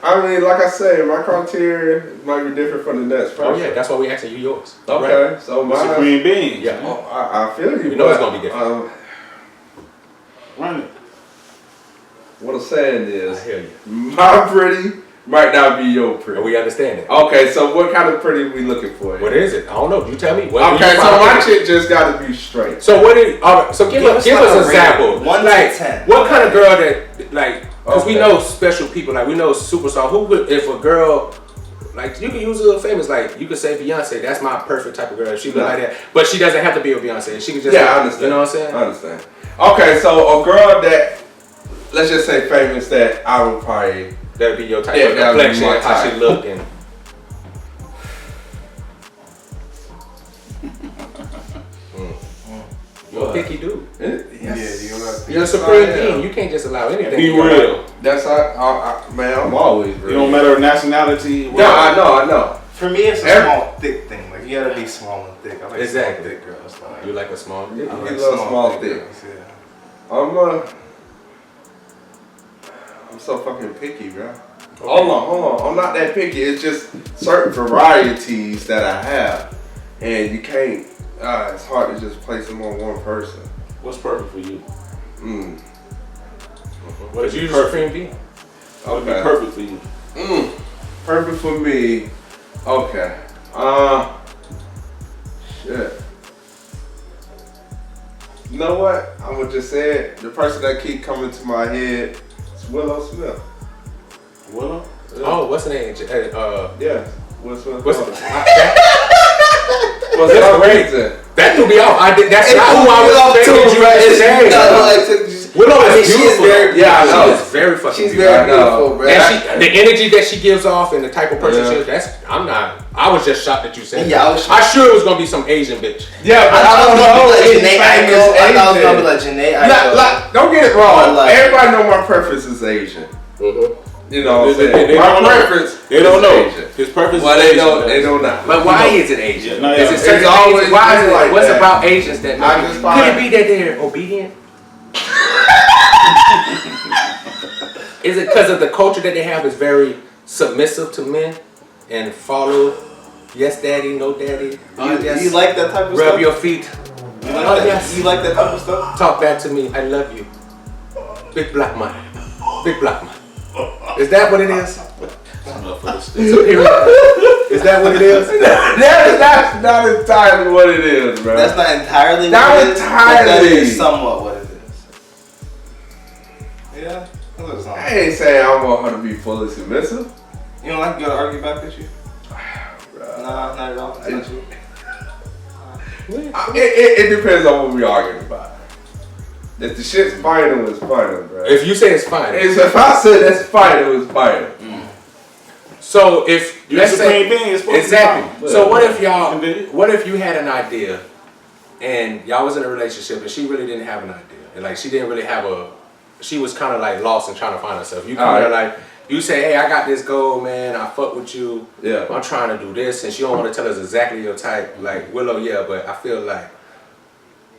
criteria, like I say, my criteria might be different from the next person. Oh yeah, that's why we asking you yours. Okay, right. so my supreme being. Yeah, I feel you. You know it's gonna be different. Run it. What I'm saying is, I hear you. My pretty might not be your pretty. We understand it. Okay, so what kind of pretty we looking for? What is it? I don't know. You tell me. Okay, so my chick just got to be straight. So what is? So give us an example. 1 to 10. What kind of girl that like? Because we know special people. Like we know superstar. Who would if a girl? Like you can use a famous, like you could say Beyonce. That's my perfect type of girl. If she look like that, but she doesn't have to be a Beyonce. She can just I understand. You know what I'm saying? I understand. Okay, so a girl that, let's just say famous, that I would probably that'd be your type of complexion, how she look and. a picky dude. Yes. You're a supreme being. You can't just allow anything. Be real. That's man. I'm always real. It don't matter nationality. No, I know. For me, it's a small, thick thing. Like, you gotta be small and thick. I like Exactly. small, thick girls. Like, You like a small? You I like love small thick. girls, yeah. I'm so fucking picky, bro. Hold on. I'm not that picky. It's just certain varieties that I have, and you can't. It's hard to just place them on one person. What's perfect for you? What is you supreme being? What would be perfect for you? Perfect for me. Okay. Shit. You know what? I'm gonna just say it. The person that keep coming to my head is Willow Smith. Willow? Oh, what's the name? Yeah. Will Smith. What's What's amazing? That threw me off. That's not who I was expecting you to say. Willow is beautiful. Yeah, I know. She is very fucking She's beautiful. very beautiful, bro. And the energy that she gives off and the type of person she is, I was just shocked that you said that. I sure it was going to be some Asian bitch. Yeah, but I don't know. I thought it was gonna be like Janae Aiko. Don't get it wrong. Like, everybody know my preference is Asian. You know what I'm saying? They My don't know. preference They don't is know. Asian. His preference Well, is they Asian. don't. They don't not. But why is it Asian? Yeah, Is it certain It's always Asians? Why is been it like what's that. about Asians that I make just it? find- Could it be that they're obedient? Is it because of the culture that they have is very submissive to men and follow yes daddy, no daddy? You like that type of Rub stuff? your feet. You like that type of stuff? Talk back to me. I love you. Big black man. Big black man. Is that what it is? Superior. Is that what it is? That's not entirely what it is, bro. That's not entirely Not what it is. entirely. But that is somewhat what it is. Yeah. That looks I ain't saying I want her to be fully submissive. You don't like to go to argue back with you? Nah, not at all. Not you. It depends on what we arguing about. If the shit's final, it's final, bro. If you say it's fine. If I said that's final, it's final. So if You're let's supreme say being, it's supposed to be exactly. fine. So what if y'all? Continue. What if you had an idea, and y'all was in a relationship, and she really didn't have an idea, and like she didn't really have a. She was kind of like lost and trying to find herself. You come there like you say, hey, I got this goal, man. I fuck with you. Yeah. I'm trying to do this, and she don't want to tell us exactly your type. Like Willow, yeah, but I feel like.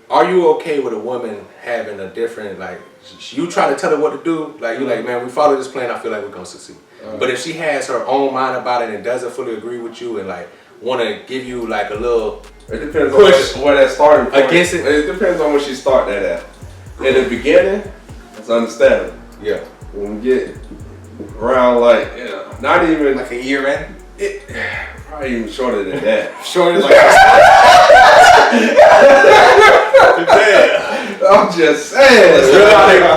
Are you okay with a woman having a different, like, you try to tell her what to do, like, you like, man, we follow this plan, I feel like we're going to succeed. But if she has her own mind about it and doesn't fully agree with you and, like, want to give you, like, a little It depends push on where that starting point. against it. It depends on where she start that at. In the beginning, it's understandable. Yeah. When we get around, like, not even, Like a year in? probably even shorter than that. Short as like I'm just saying.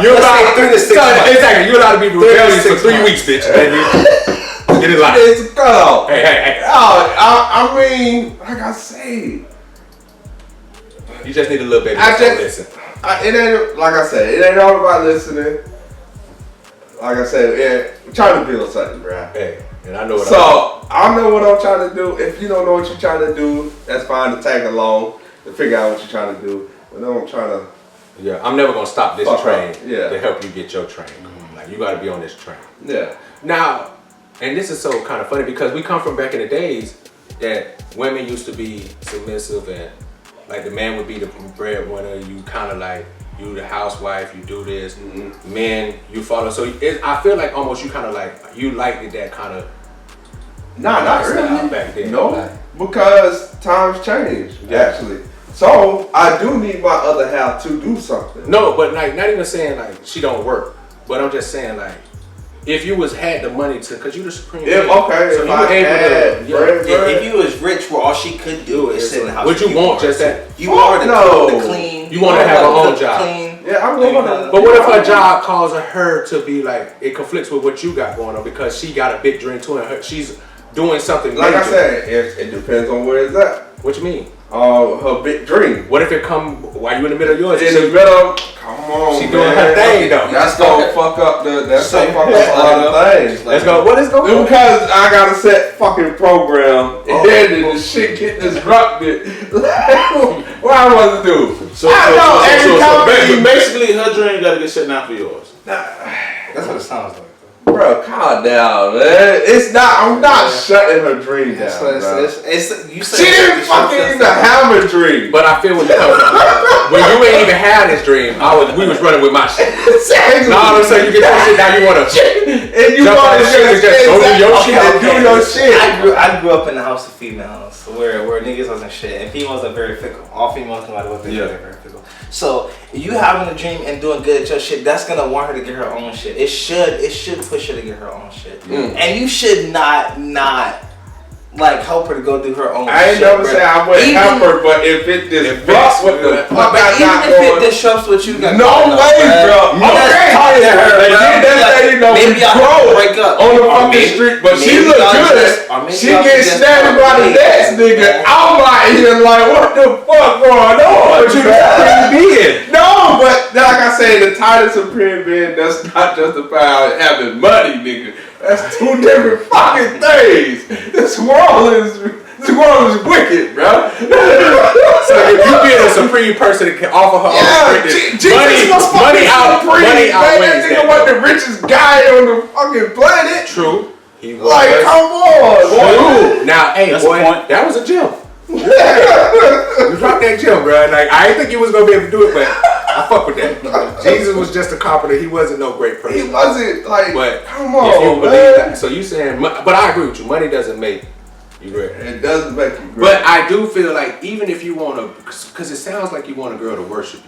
You're allowed 3 to 6 months. Exactly. You're allowed to be rebellious for 3 weeks, bitch. Get it live. It's a cutoff. Hey. I mean, like I say, You just need a little baby I to listen. it ain't, like I said, it ain't all about listening. Like I said, I'm trying to build something, bro. Hey, and I know what I know what I'm trying to do. If you don't know what you're trying to do, that's fine to tag along to figure out what you're trying to do. But then I'm trying to. Yeah, I'm never gonna stop this Fuck train up. Yeah. to help you get your train. Like you gotta be on this train. Yeah. Now, and this is so kind of funny because we come from back in the days that women used to be submissive and like the man would be the breadwinner. You kind of like you the housewife. You do this. Men, you follow. So I feel like almost you kind of like you liked that kind of. Nah, not lifestyle really. back then. No, Like, because times change. Yeah. Actually, so I do need my other half to do something. no, but like not even saying like she don't work, but I'm just saying like if you had the money to, cause you the supreme. If being, okay, so if you I were able had to. bread, if you was rich where all she could do is sit in the house. Would you want just that? You want her to No. cook, to clean. You want her to have her own to job. Clean. yeah, I'm going to. But what if her job causes her to be like it conflicts with what you got going on because she got a big dream too and she's doing something Like major. I said, it depends on where it's at. What you mean? her big dream. What if it come while you in the middle of yours? In the middle, come on, she doing her thing though. That's gonna fuck up a lot of things. Let's go. What is going on? Because I got a set fucking program, and then the shit get disrupted. What I want to do? So basically, her dream got to get shut down for yours. That's what it sounds like. Bro, calm down, man. It's not. I'm not shutting her dream down. Bro. You She didn't fucking even have a dream. But I feel what you're coming from. When you ain't even had this dream, we was running with my shit. Exactly. Now all of a sudden you get your shit, now you want to and you want to just go do your shit and do your shit. I grew up in a house of females where niggas wasn't shit and females are very fickle. All females, no matter what they do, they're very fickle. So you having a dream and doing good at your shit, that's gonna want her to get her own shit. It should push her to get her own shit. And you should not like help her to go do her own shit. I ain't never say I wouldn't help her, but if it disrupts what the fuck I got going, even if it disrupts what you got no way, bro. Okay, maybe I'll break up on the fucking street, but she look good. She gets snapped by the next nigga. I'm out here like, what the fuck going on? What you did? No, but like I say, the title supreme being does not justify having money, nigga. That's two different fucking things. This world is wicked, bro. So if you being a supreme person that can offer her money outweighs that. Nigga was the richest guy on the fucking planet. True. Like, come on. True. Now, hey, that's boy, that was a gym. You dropped that gym, bro. Like, I didn't think you was gonna be able to do it, but I fuck with that. Jesus was just a carpenter. He wasn't no great person. He wasn't like. But come on, if you man. believe that, so you saying? But I agree with you. Money doesn't make you great. It doesn't make you great. But I do feel like even if you want to, because it sounds like you want a girl to worship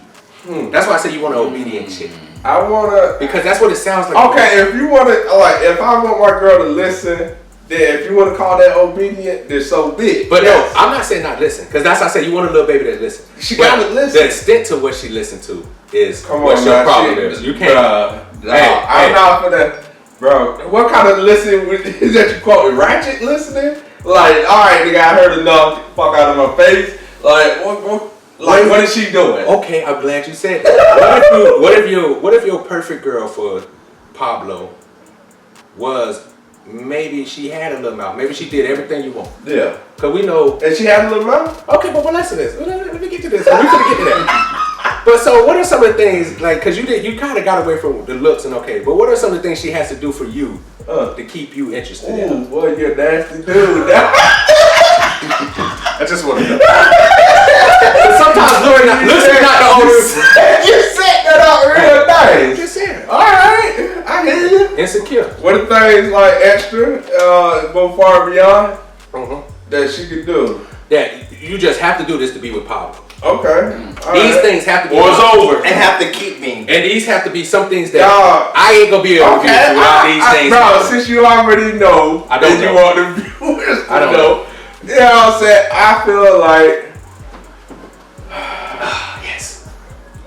you. That's why I say you want an obedient chick. I wanna because that's what it sounds like. Okay, if you want to, like, if I want my girl to listen. Then if you want to call that obedient, then so be it. But no, I'm not saying not listen, because that's how I say you want a little baby that listen. She gotta listen. The extent to what she listened to is what's your problem is. You can't. I'm not for that, bro. What kind of listening is that you call it? Ratchet listening? Like, all right, nigga, I heard enough. Fuck out of my face. Like, what is she doing? Okay, I'm glad you said that. What if your perfect girl for Pablo was? Maybe she had a little mouth. Maybe she did everything you want. Yeah. Cause we know. And she had a little mouth? Okay, but listen to this. Let me get to this. We gonna get to that. But so what are some of the things, like, cause you kind of got away from the looks and okay, but what are some of the things she has to do for you to keep you interested in her? Boy, you're a nasty dude. I just want to know. Sometimes looks is not the only. You set that up real nice. Just saying. All right, I hear you. Insecure. What are things like extra, go far beyond that she could do? Yeah, you just have to do this to be with Pablo. Okay. These things have to be. Or it's over. And have to keep me. And these have to be some things that I ain't gonna be able to do without these things. Bro, since you already know, I don't know. You want the viewers to I don't know. You know what I'm saying? I feel like yes.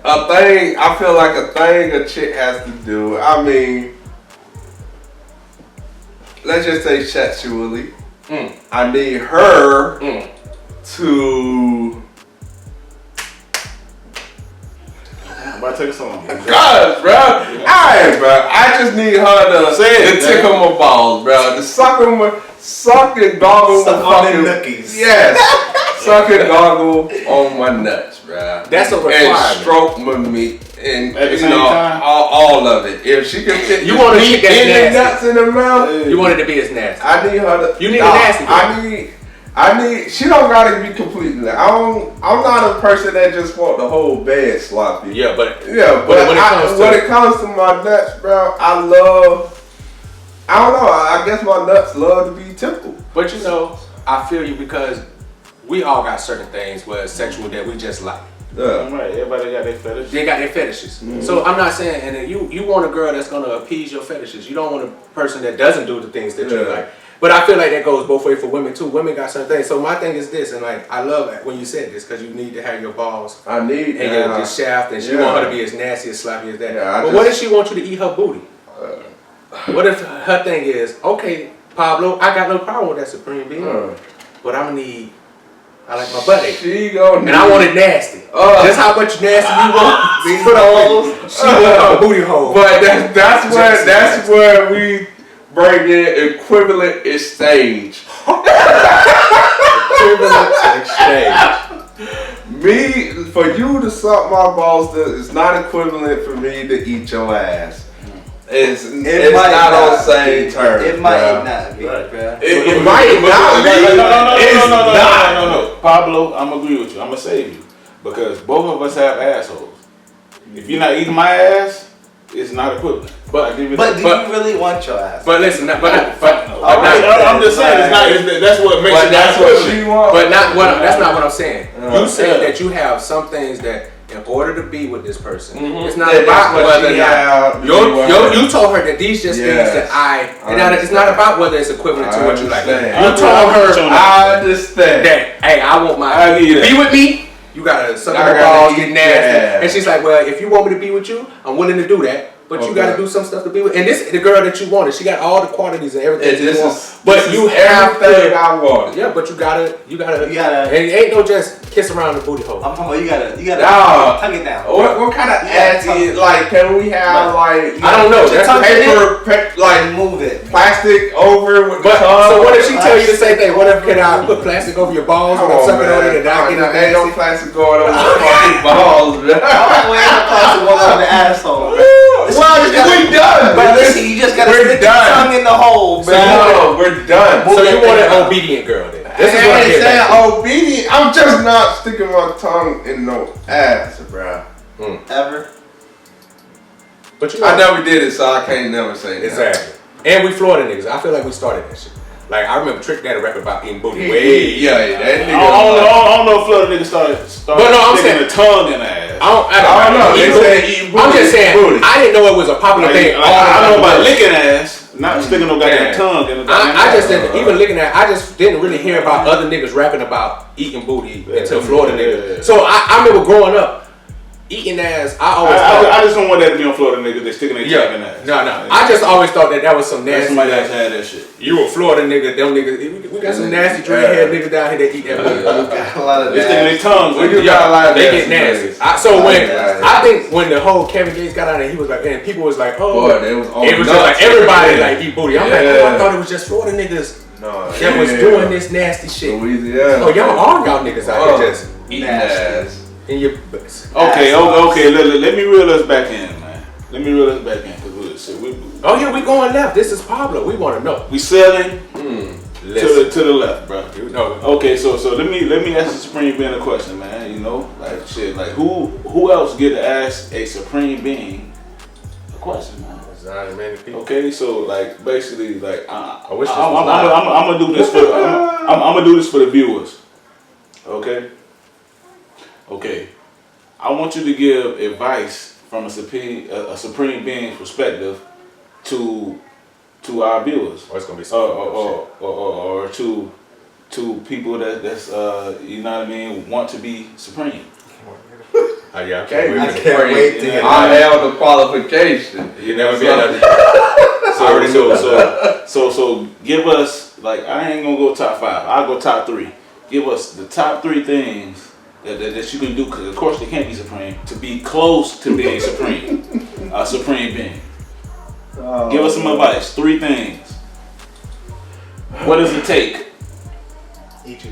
I feel like a thing a chick has to do. I mean, let's just say sexually. I need her to. I'm about to take a song. Gosh, bro. Alright, bro. I just need her to tickle my balls, bro. To suck and goggle suck on them nookies. Yes. Suck and goggle on my nuts, bro. That's a requirement. And stroke my meat. And at the same time? all of it. If she can fit you want to meat in the nuts in her mouth, you want it to be as nasty. I need her to. You need a nasty girl. I need. She don't gotta be completely. I'm not a person that just want the whole bed sloppy. Yeah, but when it comes to my nuts, bro, I don't know. I guess my nuts love to be tickled. But you know, I feel you because we all got certain things where it's sexual that we just like. Yeah. Right. Everybody got their fetishes. They got their fetishes. So I'm not saying, and then you want a girl that's gonna appease your fetishes. You don't want a person that doesn't do the things that you like. But I feel like that goes both ways for women too. Women got certain things. So my thing is this, and like I love it when you said this because you need to have your balls. I need and your shaft, and she want her to be as nasty, as sloppy as that. Yeah, but what if she wants you to eat her booty? What if her thing is, okay, Pablo, I got no problem with that supreme being, but I'm gonna need I like my butt ache. And I want it nasty. Just how much nasty you want these put holes. She want a booty hole. But that's where we bring in equivalent exchange. Equivalent exchange. Me, for you to suck my balls, it's not equivalent for me to eat your ass. It's not on the same terms. It might not be, bro. It might not be. No. Pablo, I'm gonna agree with you. I'm gonna save you because both of us have assholes. If you're not eating my ass, it's not equivalent. But do you really want your ass? But listen, I'm just saying it's not. That's what makes it. That's what she wants. But that's not what I'm saying. You said that you have some things that, in order to be with this person, it's not about whether you told her that these just things that it's not about whether it's equivalent to what you like. You told her, I understand that, hey, I want my be with me. You gotta suck my balls, get nasty, and she's like, well, if you want me to be with you, I'm willing to do that. But you gotta do some stuff to be with. And this the girl that you wanted. She got all the qualities and everything you want. But you have everything I wanted. Yeah, but you gotta. And it ain't no just kiss around the booty hole. I'm talking about you gotta tuck it down. What kind of ass like? Can we have like? I don't know. That's paper, like move it. Plastic over with the tongue. So what if she tell you the same thing? What if can I put plastic over your balls when I'm sucking on it and not getting ain't no plastic going over your fucking balls, man. Where ain't no plastic going over the asshole? Well, we're done. But listen, you just gotta stick your tongue in the hole, bro. No, we're done. So you want an obedient girl then? This is what I'm saying. Obedient. I'm just not sticking my tongue in no ass, bro. Ever. But I never did it, so I can't never say that. Exactly. And we Florida niggas. I feel like we started that shit. Like I remember Trick Daddy rapping about eating booty way. Yeah, that nigga. I don't know if Florida niggas started but no, I'm saying the tongue in the ass. I don't know. I'm just saying. Booty. I didn't know it was a popular thing. I know about licking ass, not sticking no goddamn tongue in the I just didn't even licking at. I just didn't really hear about other niggas rapping about eting booty until Florida niggas. So I remember growing up. Eating ass, I just don't want that to be on Florida niggas. They sticking their tongue in ass. No. I just always thought that was some nasty. Somebody else had that shit. You a Florida nigga? Them niggas. We got some nasty dreadhead niggas down here that eat that booty. Got a lot of they sticking their tongues. They get nasty. I think when the whole Kevin Gates got out there, he was like, and people was like, oh, it was just like everybody like eat booty. I'm like, I thought it was just Florida niggas that was doing this nasty shit. Louisiana. Oh, y'all niggas out here just eating ass. In your butts. Okay. Let me reel us back in, man. Let me reel us back in because we going left. This is Pablo. We want to know. We selling to the left, bro. You know. Okay, so let me ask the Supreme Being a question, man. You know, like shit, like who else get to ask a Supreme Being a question, man? Okay, so like basically, like I'm gonna do this for the viewers. Okay, I want you to give advice from a supreme being's perspective to our viewers, or it's gonna be or to people that's you know what I mean, want to be supreme. I can't wait to I have the qualification. You never be another. So give us, like, I ain't gonna go top 5. I'll go top 3. Give us the top 3 things that you can do, because of course they can't be supreme, to be close to being supreme, a supreme being. Give us some advice. 3 things. What does it take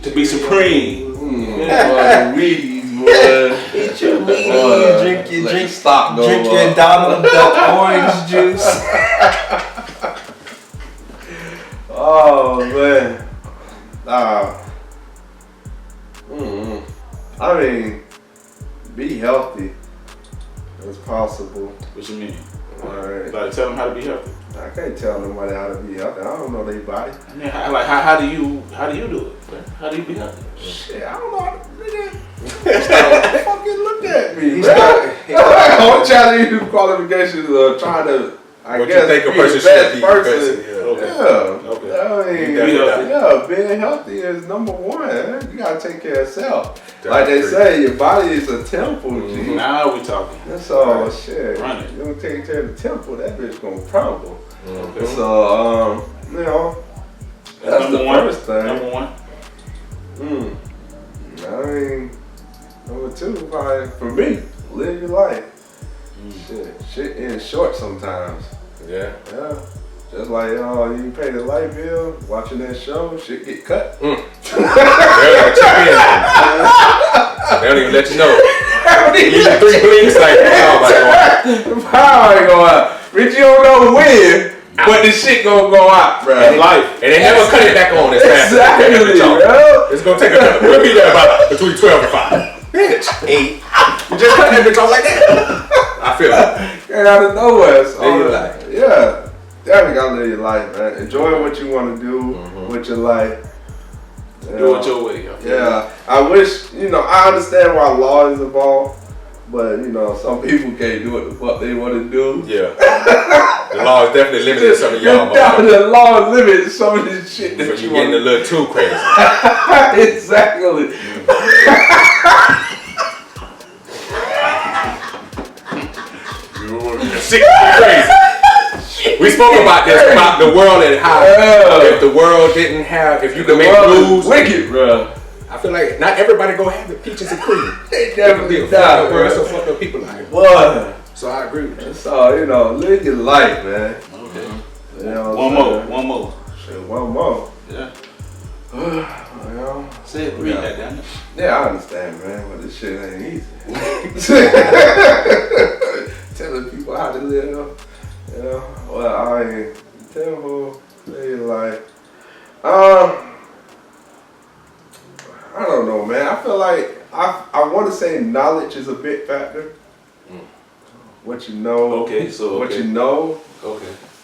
to be supreme? Eat your Wheaties, drink your Donald Duck orange juice. Oh man. I mean, be healthy as possible. What you mean? Alright. Like, tell them how to be healthy. I can't tell nobody how to be healthy. I don't know their body. I mean, how do you do it? Man? How do you be healthy? Shit, I don't know how to fucking look at me. I'm trying to use qualifications of trying to, I guess, think a be person the should best be person. Okay. I mean, being healthy is number 1. You gotta take care of yourself. Like they say, your body is a temple. G. Now we talking. That's all shit. Run it. You don't take care of the temple, that bitch gonna crumble. Okay. So, you know, that's the first thing. Number 1. one too. Like, for me, live your life. Shit ends short sometimes. Yeah. Just like you pay the light bill, watching that show, shit get cut. They don't even let you know. You 3 blinks like the power ain't going out. Bitch, you don't know when, but the shit gonna go out, bro. And life. And they never cut it back on as fast. Exactly, bro. It's gonna take a minute. We'll be there about between 12 and 5. Bitch. 8. You just cut that bitch off like that. I feel it. Get out of nowhere. So, live your life. Yeah. Definitely gotta live your life, man. Enjoy what you want to do with your life. Do it your way. Yeah. I wish, I understand why law is involved, but, some people can't do what the fuck they want to do. Yeah. The law is definitely limiting some of y'all. The law limits some of this shit that you're getting a little too crazy. Exactly. 60 crazy. We spoke about this, about the world and how if the world didn't have, if you could make rules. Wicked, bro. I feel like not everybody go have it peaches and cream. They definitely die, bro. So fucked up people like what? So I agree with you. So, live your life, man. Okay. One more. Shit, one more. Yeah. Say it 3, damn it. Yeah, I understand, man, but this shit ain't easy. Telling people how to live, well, I tell who live your life. I don't know, man. I feel like I want to say knowledge is a big factor. What you know, what you know,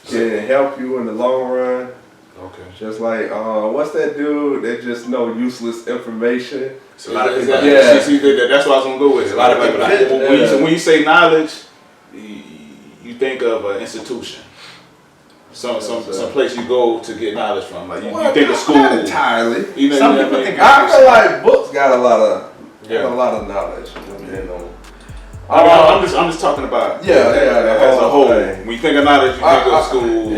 can help you in the long run. Okay. Just like what's that dude that just know useless information? It's a lot of people. Yeah. See, that's what I was gonna go with. A lot of people like that. When you say knowledge, you think of an institution. Some place you go to get knowledge from. Like you think of school. Not entirely. Some people think. I feel like books got a lot of knowledge. I'm just talking about as a whole. When you think of knowledge, you think of school.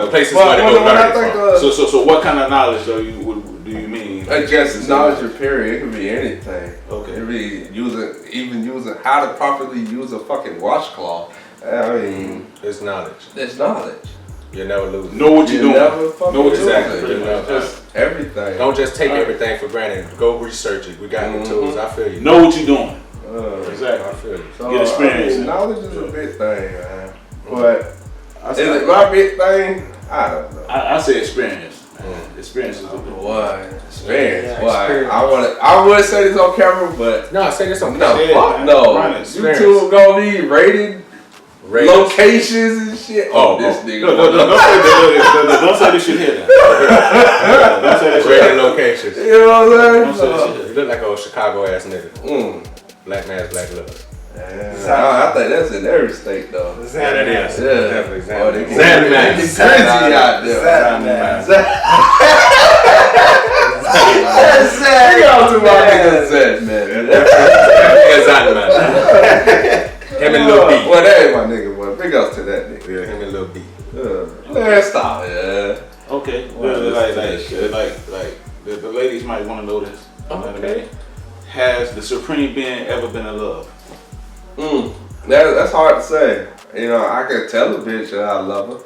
Places where they go learn from. So what kind of knowledge do you mean? Just knowledge of period. It could be anything. Okay. It could be using how to properly use a fucking washcloth. I mean, it's knowledge. It's knowledge. You never lose. Know what you're doing. Know what exactly. Just everything. Don't just take everything for granted. Go research it. We got the tools. I feel you. Know what you're doing. Exactly. I feel you. So, get experience. Knowledge is a big thing, man. But is it my big thing? I don't know. I say experience. Experience is a big What? Experience. I would say this on camera, but no, say this on camera. YouTube gonna be rated. Locations and shit. This nigga. Don't say this shit here. Don't say this shit. Rated locations. You know what I'm saying? Don't say this shit here. You look like a Chicago ass nigga. Black man's black love. I think that's in every state though. Yeah, that is. Definitely. Zan man. It's crazy out there. Zan man. Big up to my nigga Zan man. Zan man. Him and Lil B. Well, that ain't my nigga, but big ups to that nigga. Yeah, him and Lil B. Man, stop. Yeah. Okay. Like the ladies might want to know this. Okay. Has the Supreme Being ever been in love? That's hard to say. I can tell a bitch that I love her.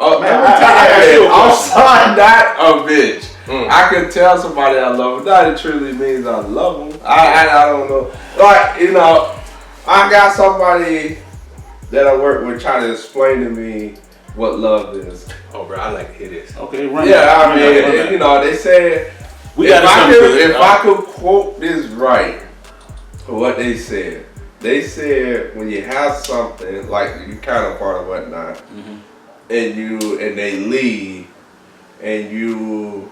Oh man, I'm not a bitch. I can tell somebody I love them. That it truly means I love them. I don't know. Like I got somebody that I work with trying to explain to me what love is. Oh, bro, I like to hear this. Okay, they said if I could quote this right, what they said when you have something like you kind of part of whatnot, and they leave, and you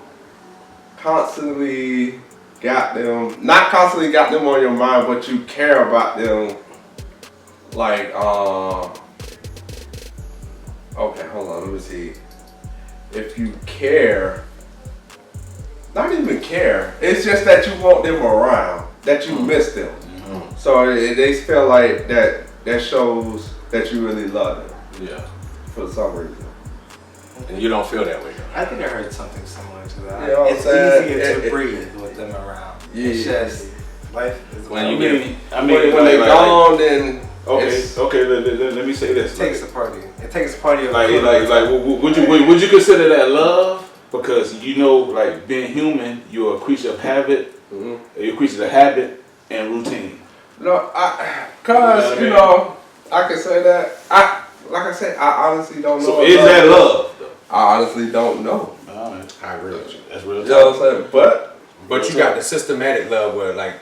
constantly not constantly got them on your mind, but you care about them. Like, okay, hold on, let me see. If you care, not even care, it's just that you want them around, that you miss them. So they feel like that shows that you really love them. Yeah. For some reason. And you don't feel that way. I think I heard something similar to that. You know it's easier to breathe with them around. Yeah. It's just life is When you when they gone, then okay. Let me say this. It takes a party. It takes a party of would you consider that love? Because you know, like being human, you're a creature of habit. You're a creature of habit and routine. No, cause you know, I can say that. Like I said, I honestly don't know. So is that love? I honestly don't know. Alright. I agree with you. That's real. You know what I'm saying? But you got the systematic love where like,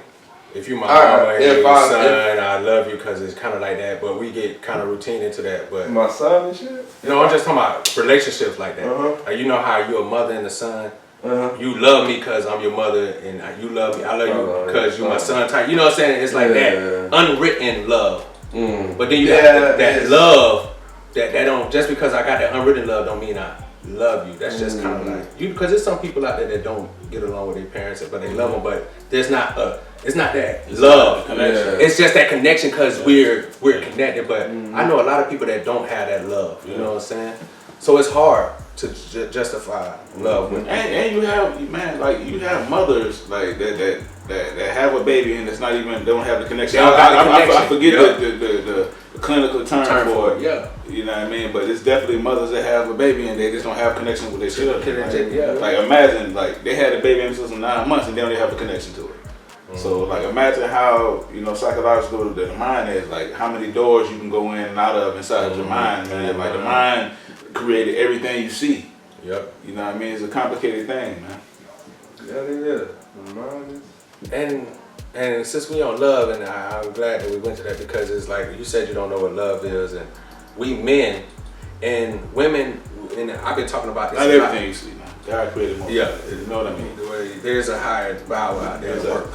if you my Alright, mama and if you I- son, I love you because it's kind of like that. But we get kind of routine into that. But My son and shit. no, I'm just talking about relationships like that. Uh-huh. Like, you know how you're a mother and a son. Uh-huh. You love me because I'm your mother, and you love me. I love you because you're my son. Type. You know what I'm saying? It's like that unwritten love. But then you got that love that don't, just because I got that unwritten love don't mean I love you. That's just kind of like you, because there's some people out there that don't get along with their parents, but they love them. But there's not it's not that love. It's just that connection because we're connected. But I know a lot of people that don't have that love. You know what I'm saying? So it's hard to justify love with and you have, man, like you have mothers like that have a baby and it's not even, they don't have the connection. I forget the clinical term for it. Yeah. You know what I mean? But it's definitely mothers that have a baby and they just don't have connection with their children. Right? Like imagine like they had a baby until 9 months and they don't even have a connection to it. So like imagine how, you know, psychological the mind is, like how many doors you can go in and out of inside your mind, man. Like the mind created everything you see. Yep. You know what I mean? It's a complicated thing, man. Yeah, it is. The mind is. And since we on love, and I'm glad that we went to that, because it's like you said, you don't know what love is, and we men and women, and I've been talking about this. Not everything you see, man. God created more. Yeah, you know what I mean. There's a higher power out there at work.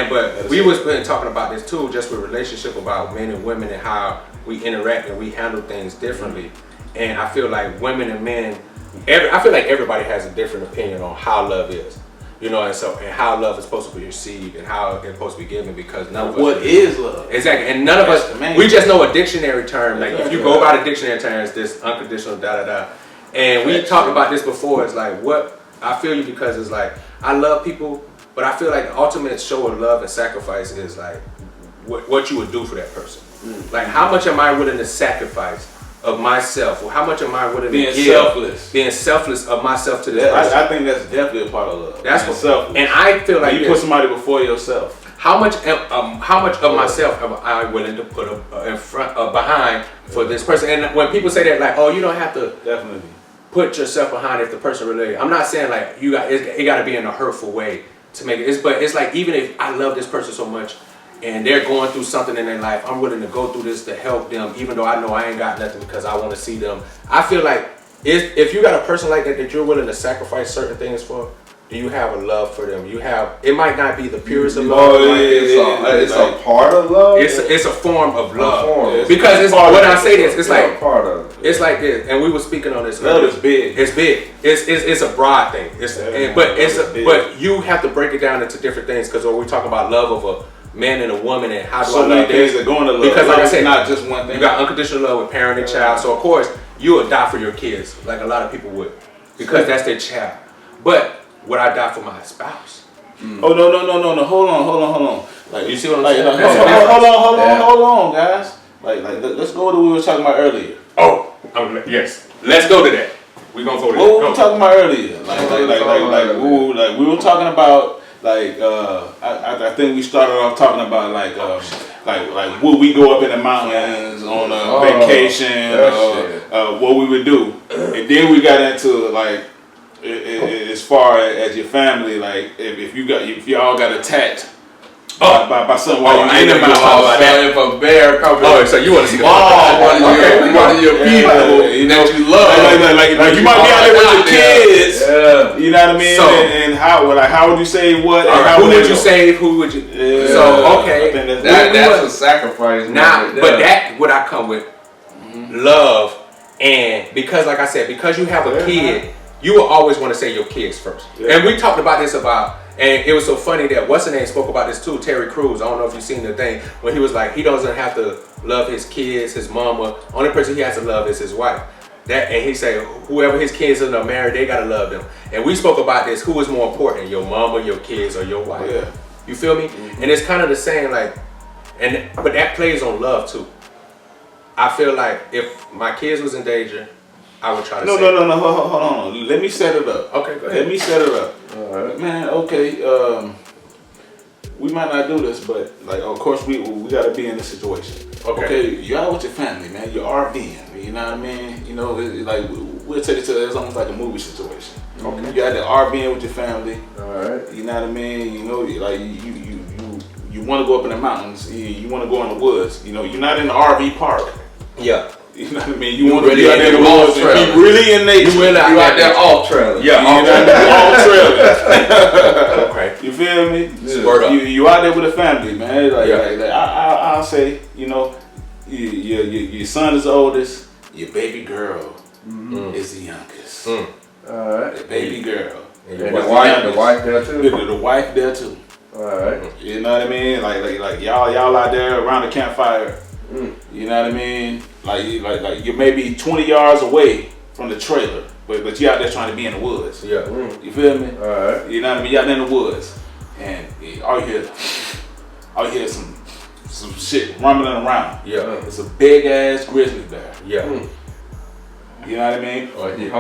But we was been talking about this too, just with relationship, about men and women and how we interact and we handle things differently. And I feel like women and men, I feel like everybody has a different opinion on how love is. You know, and how love is supposed to be received and how it's supposed to be given, because none of us. What is love? Exactly, and none of us. We just know a dictionary term. Like if you go by the dictionary terms, this unconditional da da da. And we talked about this before. It's like what I feel you, because it's like I love people, but I feel like the ultimate show of love and sacrifice is like what you would do for that person. Like how much am I willing to sacrifice of myself, or how much am I willing to give? Being selfless of myself to this person. I think that's definitely a part of love. That's what selfless. And I feel like you put somebody before yourself. How much of myself am I willing to put in front, behind for this person? And when people say that, like, oh, you don't have to definitely put yourself behind if the person really. I'm not saying like it got to be in a hurtful way to make it. But it's like, even if I love this person so much, and they're going through something in their life, I'm willing to go through this to help them, even though I know I ain't got nothing, because I want to see them. I feel like if you got a person like that you're willing to sacrifice certain things for, do you have a love for them? It might not be the purest of love. It's a part of love. It's a form of love. Because it's when I say this, it's like part of it. It's like this, and we were speaking on this. Love is big. It's big. It's a broad thing. But you have to break it down into different things, because when we talk about love of a man and a woman, and how do so I many love things this? are going to love. Because like I said, not just one thing. You got unconditional love with parent and child. So of course you would die for your kids, like a lot of people would, because that's their child. But would I die for my spouse? Oh no! Hold on. Like you see what I'm saying? Hold on, guys. Like let's go to what we were talking about earlier. Oh, yes. Let's go to that. We're gonna go to that. What were we talking about earlier? Like we were talking about. I think we started off talking about like would we go up in the mountains on a vacation, what we would do, and then we got into like as far as your family, like if y'all got attacked by something. I ain't never about that. If a bear comes, so you want to see the one of your people that you love, like you might be out there with your kids. Yeah. You know what I mean? So, and how would you say what? Who would you save? Who would you? Yeah. So okay, that's a sacrifice. Now, but that would I come with love, and because like I said, because you have a kid, you will always want to say your kids first. Yeah. And we talked about this and it was so funny that what's the name spoke about this too, Terry Crews. I don't know if you've seen the thing when he was like, he doesn't have to love his kids, his mama. Only person he has to love is his wife. And he said, whoever his kids are married, they gotta love them. And we spoke about this. Who is more important, your mama, your kids, or your wife? Yeah. You feel me? And it's kind of the same, like, but that plays on love too. I feel like if my kids was in danger, I would try to No, hold on. Let me set it up. Okay, go ahead. Let me set it up. All right. Man, okay, we might not do this, but like, of course, we got to be in this situation. Okay, you're out with your family, man. You're RVing. You know what I mean? You know, like we'll take it to it's almost like a movie situation. Okay, you got the RVing with your family. All right. You know what I mean? You know, like you want to go up in the mountains. You want to go in the woods. You know, you're not in the RV park. Yeah. You know what I mean? You want to really be out there in the woods and be really in nature. You out there off trailer. Yeah, all trailer. Okay. You feel me? Yeah. You out there with a family, man. Like I'll say, you know, your son is the oldest. Your baby girl is the youngest. All right. The baby girl. And the wife there too. The wife there too. All right. You know what I mean? Like y'all out there around the campfire. You know what I mean? Like you're maybe 20 yards away from the trailer, but you out there trying to be in the woods. Yeah. You feel me? All right. You know what I mean? You out there in the woods, and all you hear some shit rumbling around. Yeah. It's a big ass grizzly bear. Yeah. You know what I mean? Oh, he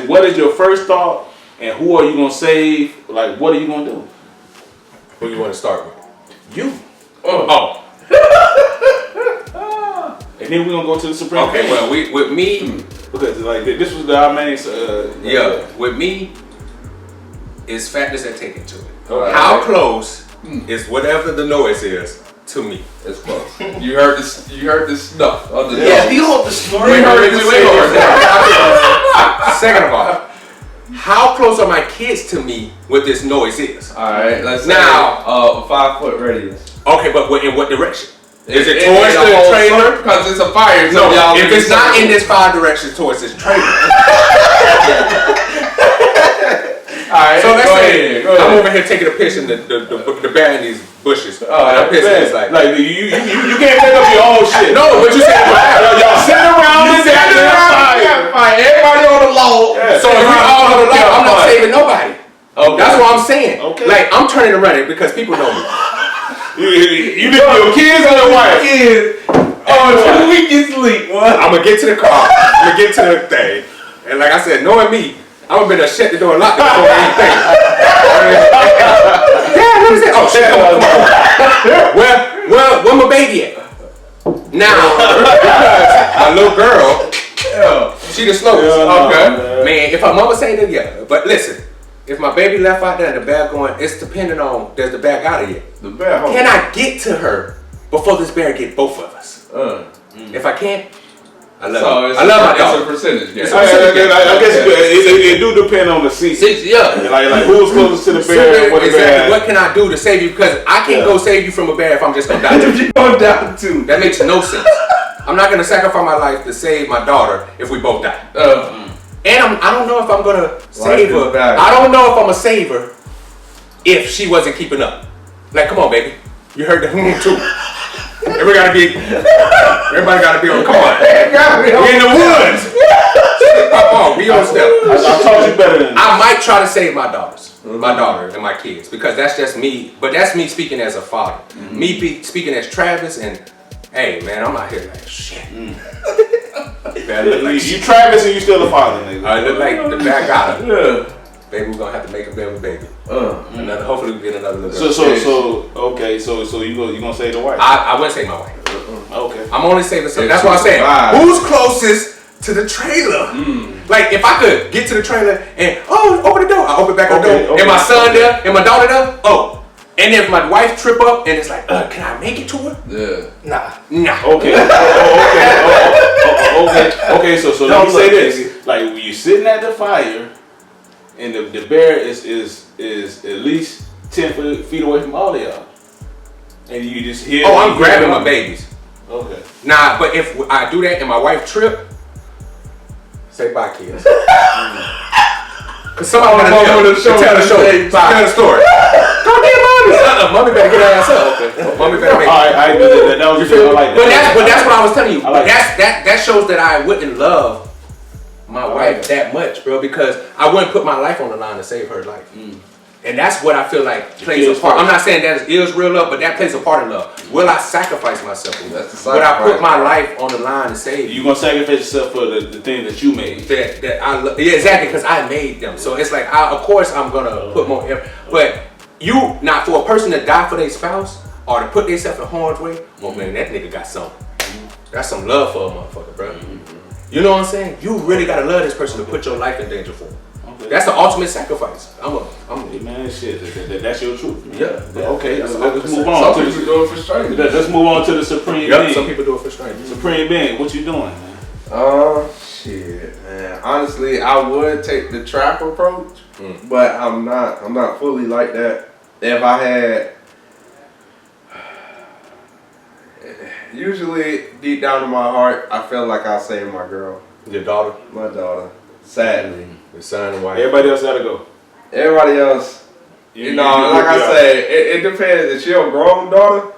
What is your first thought, and who are you gonna save? Like, what are you gonna do? Who you want to start with? You. Oh. And then we're gonna go to the Supreme Court. Okay. Well, with me. Because like this was our main. With me, it's factors that take into it. All right. How close is whatever the noise is to me? It's close. You heard this. You heard this stuff. Yeah, if you hold the story. Wait. Second of all, how close are my kids to me? What this noise is? All right. Let's say Now, 5 foot radius. Okay, but in what direction? Is it towards the trailer? Because it's a fire. So No, y'all if it's not in this 5 directions towards this trailer. Alright, So let's go say ahead. I'm over here taking a piss in the bear in these bushes. Oh, and I'm pissing. Man, It's like you can't make up your own shit. no, what you said? Y'all sitting around You this sitting around the campfire. Everybody on the lawn. Yeah. So if we all on the line, I'm not saving nobody. Okay. That's what I'm saying. Okay. Like I'm turning and running because people know me. You live with your kids and your wife. Kids. Oh, 2 weeks in sleep. What? I'm gonna get to the car. I'm gonna get to the thing, and like I said, knowing me, I'm gonna better shut the door and lock the door and everything. Yeah, what is that? Oh shit! Come on. Where my baby at? Now, because my little girl, she the slowest. Okay. Man, if her mama say that, yeah. But listen, if my baby left out there and the bear going, it's depending on does the bear got her yet. The bear. Can I get to her before this bear get both of us? If I can't, I love her. I love my dog. It's a percentage game. I guess it do depend on the season. Like who's closest to the bear? Exactly. What can I do to save you? Because I can't go save you from a bear if I'm just gonna die. You're going down too. That makes no sense. I'm not gonna sacrifice my life to save my daughter if we both die. And I don't know if I'm gonna save her. I don't know if I'm gonna save her if she wasn't keeping up. Like, come on, baby. You heard the too. Everybody gotta be on. Come on. We in the woods. Come on, be on step. I taught you better than I might try to save my daughters, my daughter and my kids, because that's just me. But that's me speaking as a father. Me speaking as Travis, and hey, man, I'm out here like shit. Man, look like you Travis and you still a father, nigga. I look like the back got her. Yeah. Baby, we're gonna have to make a baby. Hopefully we get another little girl. So you gonna say the wife? I wouldn't say my wife. Okay. I'm only saving something. That's what I'm saying. Who's closest to the trailer? Like if I could get to the trailer and open the door, I open back the door. And my son there, and my daughter there. And if my wife trip up and it's like, can I make it to her? Yeah. Nah. Okay. Okay. So let me say this: like when you're sitting at the fire, and the bear is at least 10 feet away from all of y'all, and you just hear. I'm grabbing my babies. Okay. Nah, but if I do that and my wife trip, say bye, kids. Cause somebody tell the story. Goddamn mommy! Mommy better get her ass up. Okay. Mommy better make it. That was good. I like that. But that's what I was telling you. Like that shows that I wouldn't love my wife that much, bro, because I wouldn't put my life on the line to save her life. And that's what I feel like plays a part. I'm not saying that is real love, but that plays a part in love. Will I sacrifice myself for that? Would I put my life on the line to save you? You gonna sacrifice yourself for the thing that you made? That I love. Yeah, exactly, because I made them. So it's like, of course I'm gonna put more effort. But you, not for a person to die for their spouse or to put themselves in harm's way, well, man, that nigga got something. That's some love for a motherfucker, bro. You know what I'm saying? You really gotta love this person to put your life in danger for. Okay. That's the ultimate sacrifice. Man, shit, that's your truth. Man. Yeah. Okay, let's move on. Some people do it for strangers. Let's move on to the supreme being. Some people do it for strangers. Supreme being, what you doing, man? Shit, man. Honestly, I would take the trap approach, but I'm not fully like that. If I had, usually deep down in my heart, I feel like I saved my girl. Your daughter? My daughter. Sadly. Your son and wife. Everybody else gotta go. Everybody else, like I say, it depends. If she a grown daughter,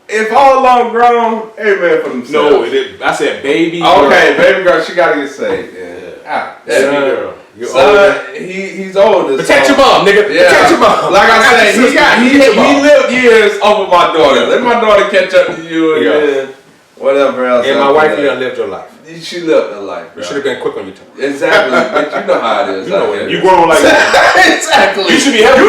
if all alone grown, amen for themselves. No, I said baby girl. Okay, baby girl, she gotta get saved. Yeah. Baby girl. Son, he's older. Protect your mom, nigga. Yeah. Protect your mom. Like I said, he lived years over my daughter. Let my daughter catch up to you and then whatever else. And my wife, you done lived your life. She lived her life, bro. You should have been quick on your tongue. Exactly, but you know how it is. You know what it is. You grown like that. Exactly. You should be helping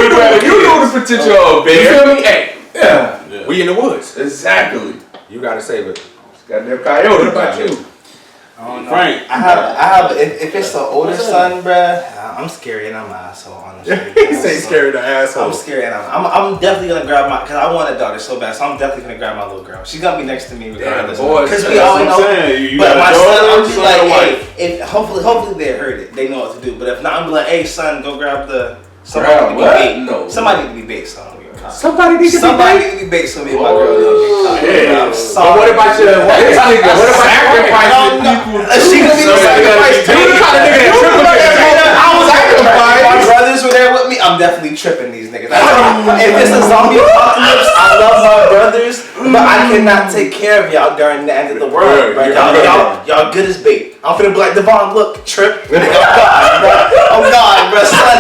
You know the potential of bear. You feel me? Hey. Yeah. We in the woods. Exactly. You gotta save it. Goddamn coyote. What about you? Frank, I have. If it's the older son, bruh, I'm scary and I'm an asshole. Honestly, He say scary to asshole. I'm scary and I'm definitely gonna grab my, cause I want a daughter so bad, so I'm definitely gonna grab my little girl. She's gonna be next to me regardless. Cause we all know. But my son, I'm just like, hey, if hopefully they heard it, they know what to do. But if not, I'm like, hey son, go grab the somebody to be bait. No. Somebody to be bait, son. Somebody need to be bait so me and my girl don't get caught. I'm sorry. But what about your wife? What about sacrificing people? She gonna be sacrificed. I was sacrificed. My brothers were there with me. I'm definitely tripping these niggas. If it's a zombie apocalypse, I love my brothers, but I cannot take care of y'all during the end of the world. Y'all good as bait. I'm finna be like, Devon, look, trip. I'm God, bro. Son.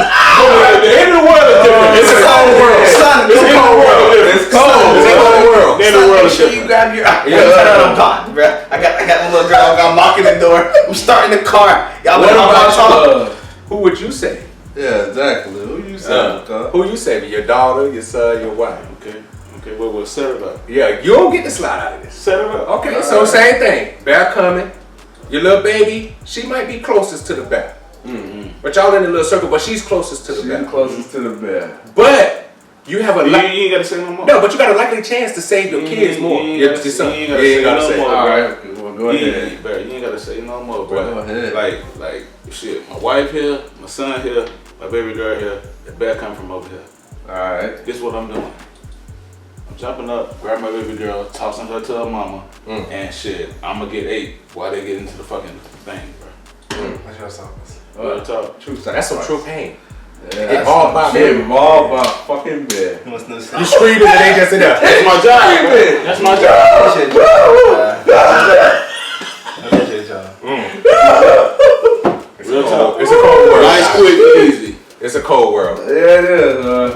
The end of the world is different. It's a cold world. Son, it's a cold world. It's cold. It's a cold world. The end of the world is sure you grab your. I'm gone, bro. I got my little girl. I'm knocking the door. I'm starting the car. Y'all What about Who would you say? Yeah, exactly. Who you say? Who you say? Your daughter, your son, your wife. Okay, well, we'll set it up. Yeah, you don't get to slide out of this. Set it up. Okay, so same thing. Bear coming. Your little baby, she might be closest to the bear. But y'all in a little circle, but she's closest to the bear. She's closest to the bear. But you have a you ain't gotta say no more. No, but you got a likely chance to save your kids more. You ain't gotta say no more. All right, well, go ahead. You ain't gotta say no more, bro. Go ahead. Like shit. My wife here, my son here, my baby girl here. The bear come from over here. All right. This is what I'm doing. I'm jumping up, grab my baby girl, tossing her to her mama, and shit. I'm gonna get 8 while they get into the fucking thing, bro. What's your song? Real talk. True sacrifice. That's some true pain. Yeah, It's all about shit. All about fucking bear. You screaming and they just in there. That's my job, bro. That's my job. Real talk. It's a cold world. Nice, quick, easy. It's a cold world. Yeah, it is.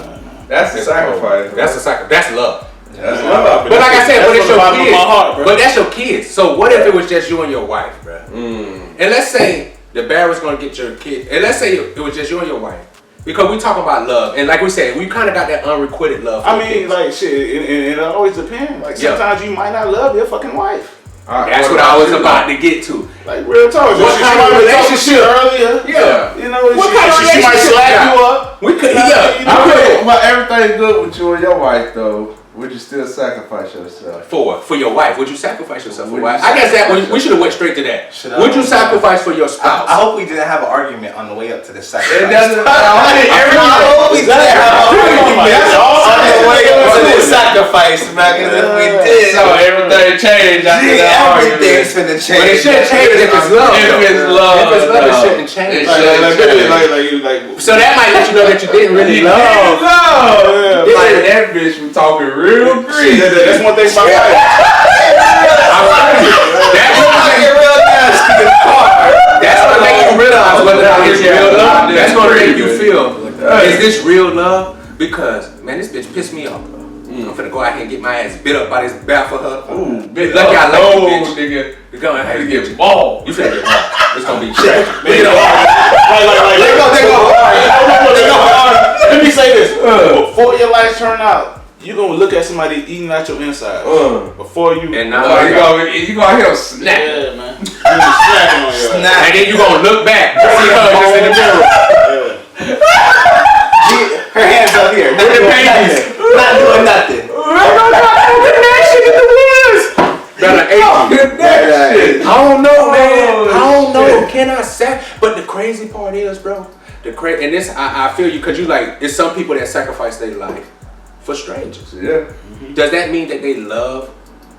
That's a sacrifice. That's a sacrifice. That's love. That's love. But like I said, but it's your kids. My heart, bro. But that's your kids. So what if it was just you and your wife, bro? And let's say the bear was gonna get your kid. And let's say it was just you and your wife. Because we talk about love, and like we said, we kind of got that unrequited love. For I mean, like shit, it always depends. Like sometimes you might not love your fucking wife. That's what I was about to get to. Like real talk. What kind of relationship earlier? Yeah. You know, what kind of relationship? She might slap you up. We could. But everything's good with you and your wife, though. Would you still sacrifice yourself? For your wife, would you sacrifice yourself for wife? I guess that we should have went straight to that. Would you sacrifice for your spouse? I hope we didn't have an argument on the way up to the sacrifice. It doesn't. I hope we didn't have an argument on the way up to the sacrifice, man. Because if we did, so everything changed after that argument. Everything's finna change. But it shouldn't change if it's love. If it's love, it shouldn't change. So that might let you know that you didn't really love. Like that bitch was talking real green. That's one thing about life. That's gonna make you realize whether or not it's real love. That's gonna make you feel Is this real love? Because man, this bitch pissed me off. I'm finna go out here and get my ass bit up by this bat for her. Ooh, bitch, lucky I like you, bitch. Nigga. You're going to get mauled. You finna get mauled. It's gonna be tragic. Let me say this. Before your lights turn out, you gonna look at somebody eating out your inside. Before you and now you gonna hear snap. Yeah, man. You snapping on your snap. And then you gonna look back. See her just in the mirror. Her hands up here. Not doing nothing. I don't know, man. I don't know. Can I say? But the crazy part is, bro. And this, I feel you, because you like, it's some people that sacrifice their life for strangers. Yeah. Does that mean that they love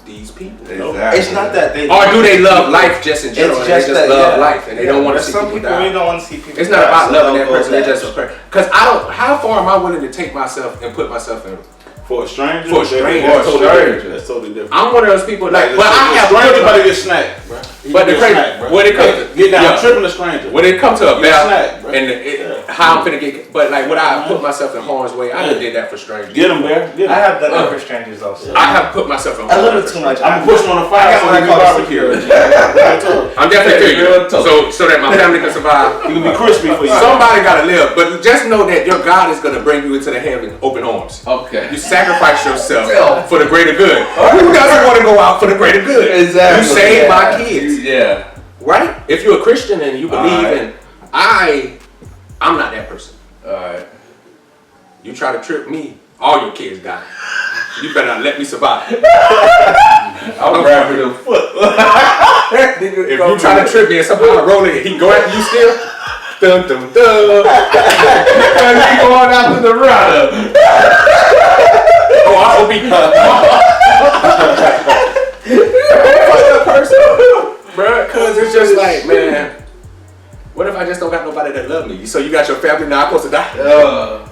these people? Exactly. It's not that they. Or do they love life just in general? They just love life and they don't want to see people die. We don't want to see people. It's not about loving that person. They just because I don't. How far am I willing to take myself and put myself in? For a stranger? For a stranger. That's totally different. I'm one of those people like, but I have stranger about to get snacked, bro. But the crazy, when it comes to get down, tripping a stranger. When it comes to a battle and how I'm finna get, but like when I put myself in harm's way, I done did that for strangers. Get them, man. I have done that for strangers also. I have put myself in a little too much. I'm pushing on the fire so I can barbecue. I'm definitely figuring so that my family can survive. You can be crispy for you. Somebody gotta live, but just know that your God is gonna bring you into the heaven open arms. Okay. You sacrifice yourself for the greater good. Who doesn't want to go out for the greater good? Exactly. You save my kids. Yeah. Right? If you're a Christian and you believe in, I'm not that person. Alright. You try to trip me, all your kids die. You better not let me survive. I'm grabbing the foot. If you try to trip me and somehow roll it, he go after you still. Dun dun dun. And he going after the runner. Oh, I hope he person, bro. Cause it's just like, man, what if I just don't got nobody that love me? So you got your family now, I'm supposed to die.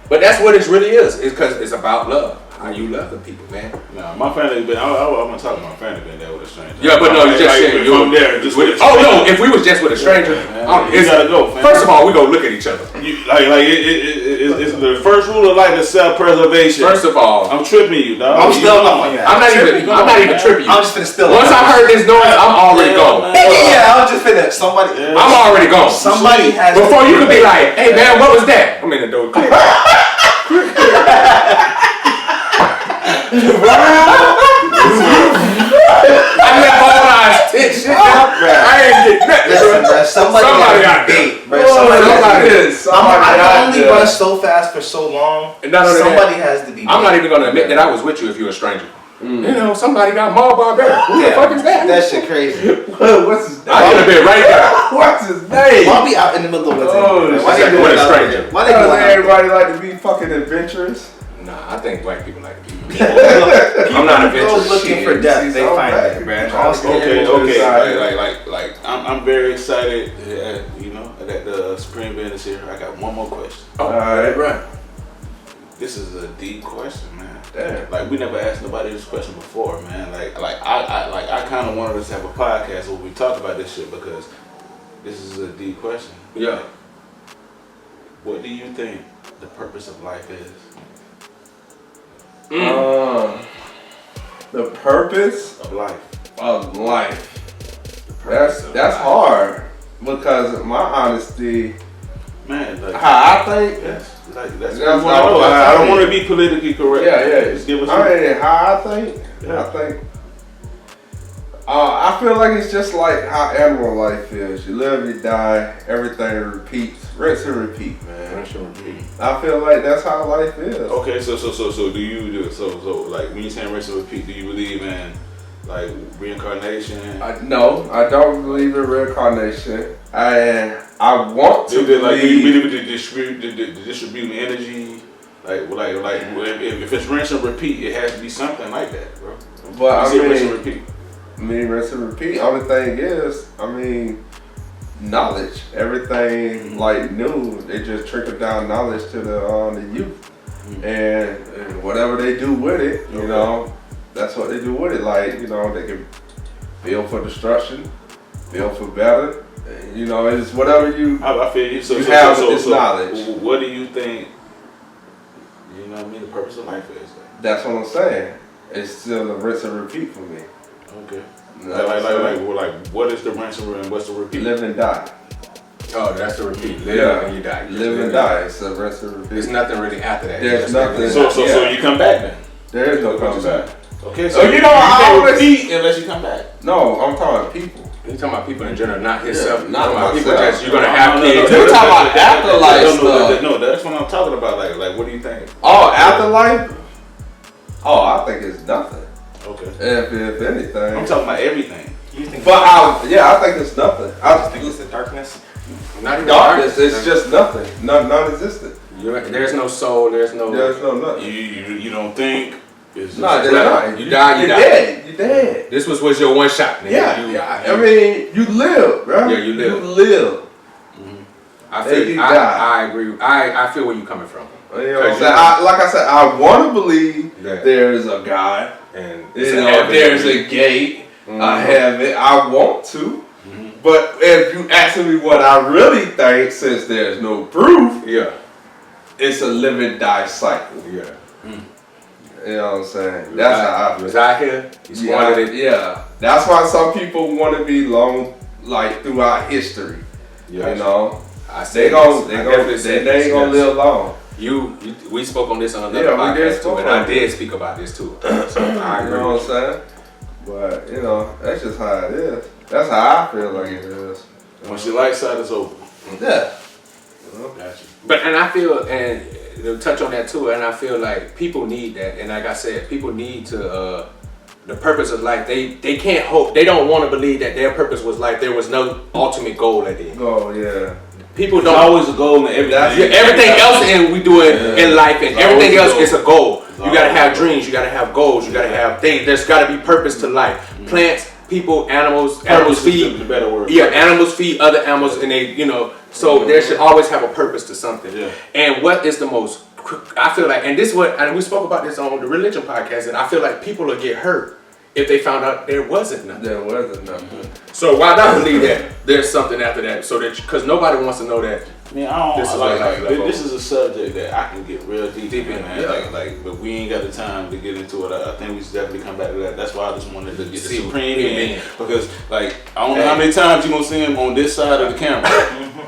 But that's what it really is. It's because it's about love. How you love the people, man. Nah, my family been. I'm gonna talk about my family been there with a stranger. Yeah, but no, you just said you from there. Just with no, if we was just with a stranger, you gotta go. Fam. First of all, we go look at each other. It's the first rule of life is self-preservation. First of all, I'm tripping you, dog. I'm still not. I'm not even tripping you. I'm just finna still. Once I heard this noise, I'm already gone. Yeah, I'm just finna. Somebody. I'm already gone. Somebody has. Before you could be like, hey man, what was that? I'm in the door. I left all my shit out. I ain't get nothing. Listen, bro, somebody got bait. I can only run so fast for so long. Somebody has to be bait. I'm not even gonna admit that I was with you if you're a stranger. You know, somebody got mauled by a bear. Who the fuck is that? That shit crazy. What's his name? I could have been right there. What's his name? Why be out in the middle of what's Why they doing a stranger? Why they doing everybody like to be fucking adventurous? Nah, I think black people like to be. I'm not adventurous. Looking for death, they find it, man. Okay. I'm very excited. You know, that the spring band is here. I got one more question. All right. This is a deep question, man. Damn. Like we never asked nobody this question before, man. I kind of wanted us to have a podcast where we talk about this shit because this is a deep question. Yeah. What do you think the purpose of life is? The purpose of life. That's hard because my honesty, man. Like, how I think. That's what I know. I don't want to be politically correct. Yeah. Just give us. How I think. Yeah. I think. I feel like it's just like how animal life is. You live, you die, everything repeats. Rinse and repeat, man. Rinse and repeat. I feel like that's how life is. Okay, so do you like when you say rinse and repeat, do you believe in like reincarnation? No, I don't believe in reincarnation. I want to believe. Do you believe in the distributing energy? Like if it's rinse and repeat, it has to be something like that, bro. But rinse and repeat. Rinse and repeat. Only thing is, knowledge. Everything like new. They just trickle down knowledge to the youth, and whatever they do with it, you know, that's what they do with it. Like, you know, they can build for destruction, built for better. And, you know, it's whatever you. I feel you. So, you have this knowledge. What do you think? You know what I mean? The purpose of life is. That's what I'm saying. It's still a rinse and repeat for me. Okay. Like, what is the rinse and what's the repeat? Live and die. Oh, that's the repeat. Live and you die. Live and die. It's a rinse and repeat. There's nothing really after that. There's nothing. So you come back then? There is no come back. Okay, so you I repeat unless you come back. No, I'm talking about people. You're talking about people in general, not himself. Yeah, not about people myself. that you're gonna have kids. You're talking about afterlife stuff. No, that's what I'm talking about. Like, what do you think? Oh, afterlife? Oh, I think it's nothing. Okay. If anything. I'm talking about everything. You think? But I think it's nothing. I think it's the darkness. Not even darkness. It's just nothing. Non-existent. There's no soul. There's no nothing. You don't think? It's just No, there's not. You die. You're dead. You're dead. This was your one shot. Nigga. Yeah. I mean, you live, bro. Yeah, you live. You live. I agree. I feel where you're coming from. You know what I'm saying? Like I said, I want to believe there's a God and there's a gate. Mm-hmm. I have it. I want to. Mm-hmm. But if you asking me what I really think, since there's no proof, it's a live and die cycle. Yeah. Mm. You know what I'm saying? That's how I feel. Was out here? Yeah. That's why some people want to be long, like throughout history. Yeah. You know, they ain't gonna live long. We spoke on this on another podcast too, and I did speak about this too. So I agree. You know what I'm saying? But you know, that's just how it is. That's how I feel like it is. Once your light side is open. Yeah. Gotcha. But and I feel and to touch on that too, and I feel like people need that, and like I said, people need to the purpose of life. They can't hope. They don't want to believe that their purpose was life. There was no ultimate goal at the end. Oh yeah. People don't. There's always a goal in everything. Everything else we do in life, and everything else is a goal. You gotta have dreams. You gotta have goals. You gotta have things. There's gotta be purpose to life. Plants, people, animals. Animals feed. The better word. Yeah, animals feed other animals, and they, so there should always have a purpose to something. Yeah. And what is the most? I feel like, and we spoke about this on the religion podcast, and I feel like people will get hurt if they found out there wasn't nothing. There wasn't nothing. So why not believe that there's something after that? So that because nobody wants to know that. I mean, this is a subject that I can get real deep in, man. Yeah. But we ain't got the time to get into it. I think we should definitely come back to that. That's why I just wanted to get the Supreme in, because I don't know how many times you gonna see him on this side of the camera.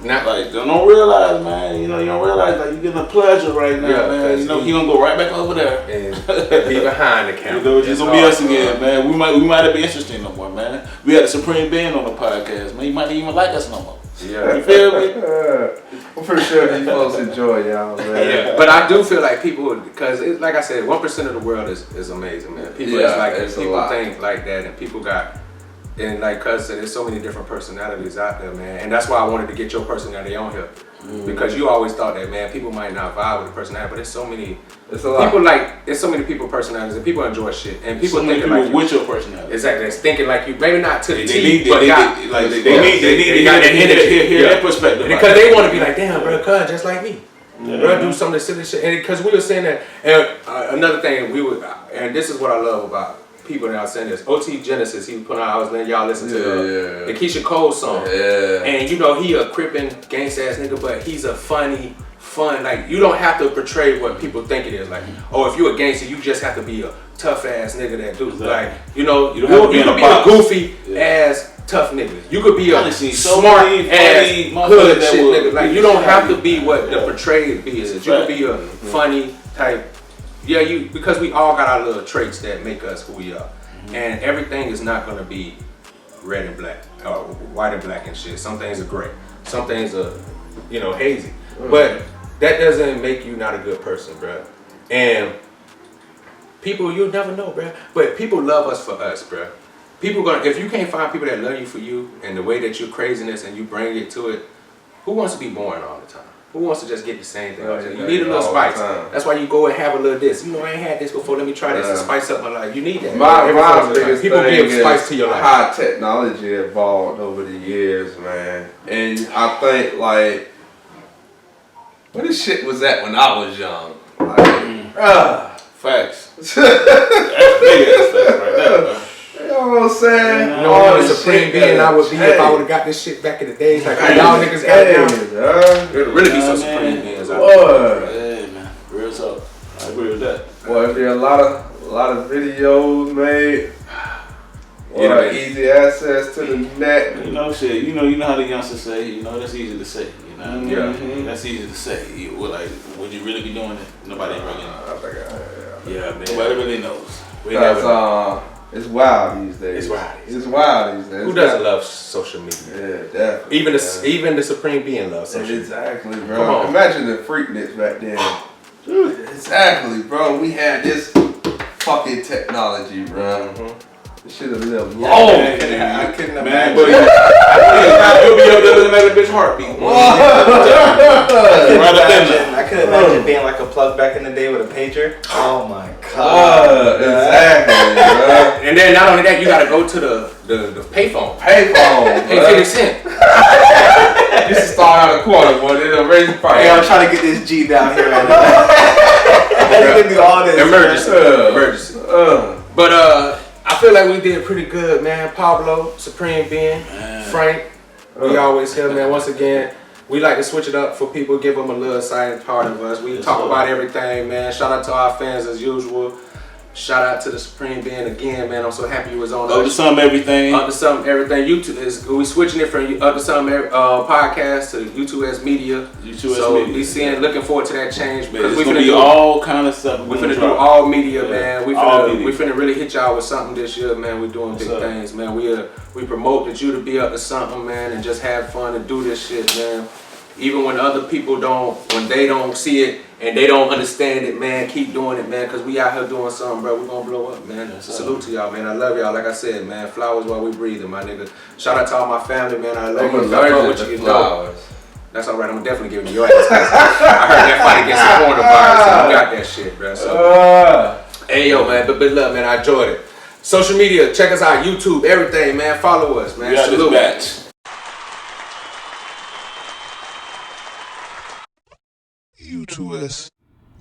Not don't realize, man. You don't realize you getting a pleasure right now, man. He gonna go right back over there and be behind the camera. It's gonna be us again, man. We might not be interesting no more, man. We had a Supreme Being on the podcast, man. You might not even like us no more. Yeah, you feel me? I'm pretty sure these folks enjoy y'all, man. Yeah, but I do feel like people, because like I said, 1% of the world is amazing, man. People people think like that, and people got. And like Cuz said, there's so many different personalities out there, man. And that's why I wanted to get your personality on here. Because you always thought that, man, people might not vibe with the personality, but there's so many there's so many people personalities, and people enjoy shit. And people so thinking like you. With your personality. Exactly. It's thinking like you. Maybe not to the T, but they need to hear that perspective. Because they want to be like, damn, bro, Cuz just like me. Bro, do some of the silly shit. And because we were saying that, and another thing and this is what I love about people that are saying this. OT Genesis, he put on, I was letting y'all listen to the Keisha Cole song. Yeah. And he a crippin' gangsta ass nigga, but he's a fun, like, you don't have to portray what people think it is. Like, if you a gangster, you just have to be a tough ass nigga that do. Like, you could be a goofy ass tough nigga. You could be a smart ass hood shit nigga. Like, you don't have to be what the portrayed is. You could be a funny type. Yeah, because we all got our little traits that make us who we are. And everything is not gonna be red and black, or white and black and shit. Some things are gray. Some things are, hazy. But that doesn't make you not a good person, bro. And people, you'll never know, bro. But people love us for us, bro. If you can't find people that love you for you and the way that you're craziness and you bring it to it, who wants to be boring all the time? Who wants to just get the same thing? You need a little spice. That's why you go and have a little this. I ain't had this before. Let me try this and spice up my life. You need that. My biggest people thing give spice to your life. How technology evolved over the years, man. And I think where this shit was at when I was young. Facts. That's big ass facts right there, bro. You know what I'm I'm saying? You know how the supreme being I would be if I would have got this shit back in the days. Like y'all niggas got it now. There'd really be some supreme beings out there. Yeah, man. Real talk. I agree with that. Well, if there are a lot of videos made. Or easy access to the net. You know, shit. You know how the youngsters say. You know, that's easy to say. You know, that's easy to say. Like, would you really be doing it? Nobody really knows. Yeah, man. Nobody really knows. It's wild these days. It's wild these days. Who doesn't love social media? Yeah, definitely. Even the supreme being loves social media. Exactly, bro. Imagine the freakness back then. Exactly, bro. We had this fucking technology, bro. This should have lived long. I couldn't imagine. You'll be able to make a bitch heartbeat. I couldn't imagine being like a plug back in the day with a pager. Oh my god. Exactly, bro. And then not only that, you gotta go to the payphone. Pay 50 cents. This is start out a quarter, boy. They'll raise the price. Hey, I'm trying to get this G down here right now. You do all this. Emergency. But I feel like we did pretty good, man. Pablo, Supreme Being, Frank, we always here, man. Once again, we like to switch it up for people, give them a little side part of us. We talk about everything, man. Shout out to our fans as usual. Shout out to the Supreme Being again, man. I'm so happy you was on. Up to some everything. Up to some everything. YouTube is we switching it from Up to Some podcast to YouTube as media. Looking forward to that change because we're gonna be all kind of stuff. We're finna do all media, man. We finna really hit y'all with something this year, man. We're doing big things, man. We promote that you to be up to something, man, and just have fun and do this shit, man. Even when other people when they don't see it and they don't understand it, man, keep doing it, man, because we out here doing something, bro. We're going to blow up, man. Salute to y'all, man. I love y'all. Like I said, man, flowers while we breathing, my nigga. Shout out to all my family, man. I love you. I fuck with you, flowers. That's all right. I'm definitely giving you your ass. I heard that fight against the coronavirus, and you got that shit, bro. So, hey, yo, man. But love, man. I enjoyed it. Social media, check us out. YouTube, everything, man. Follow us, man. We got this batch. U2S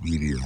Media.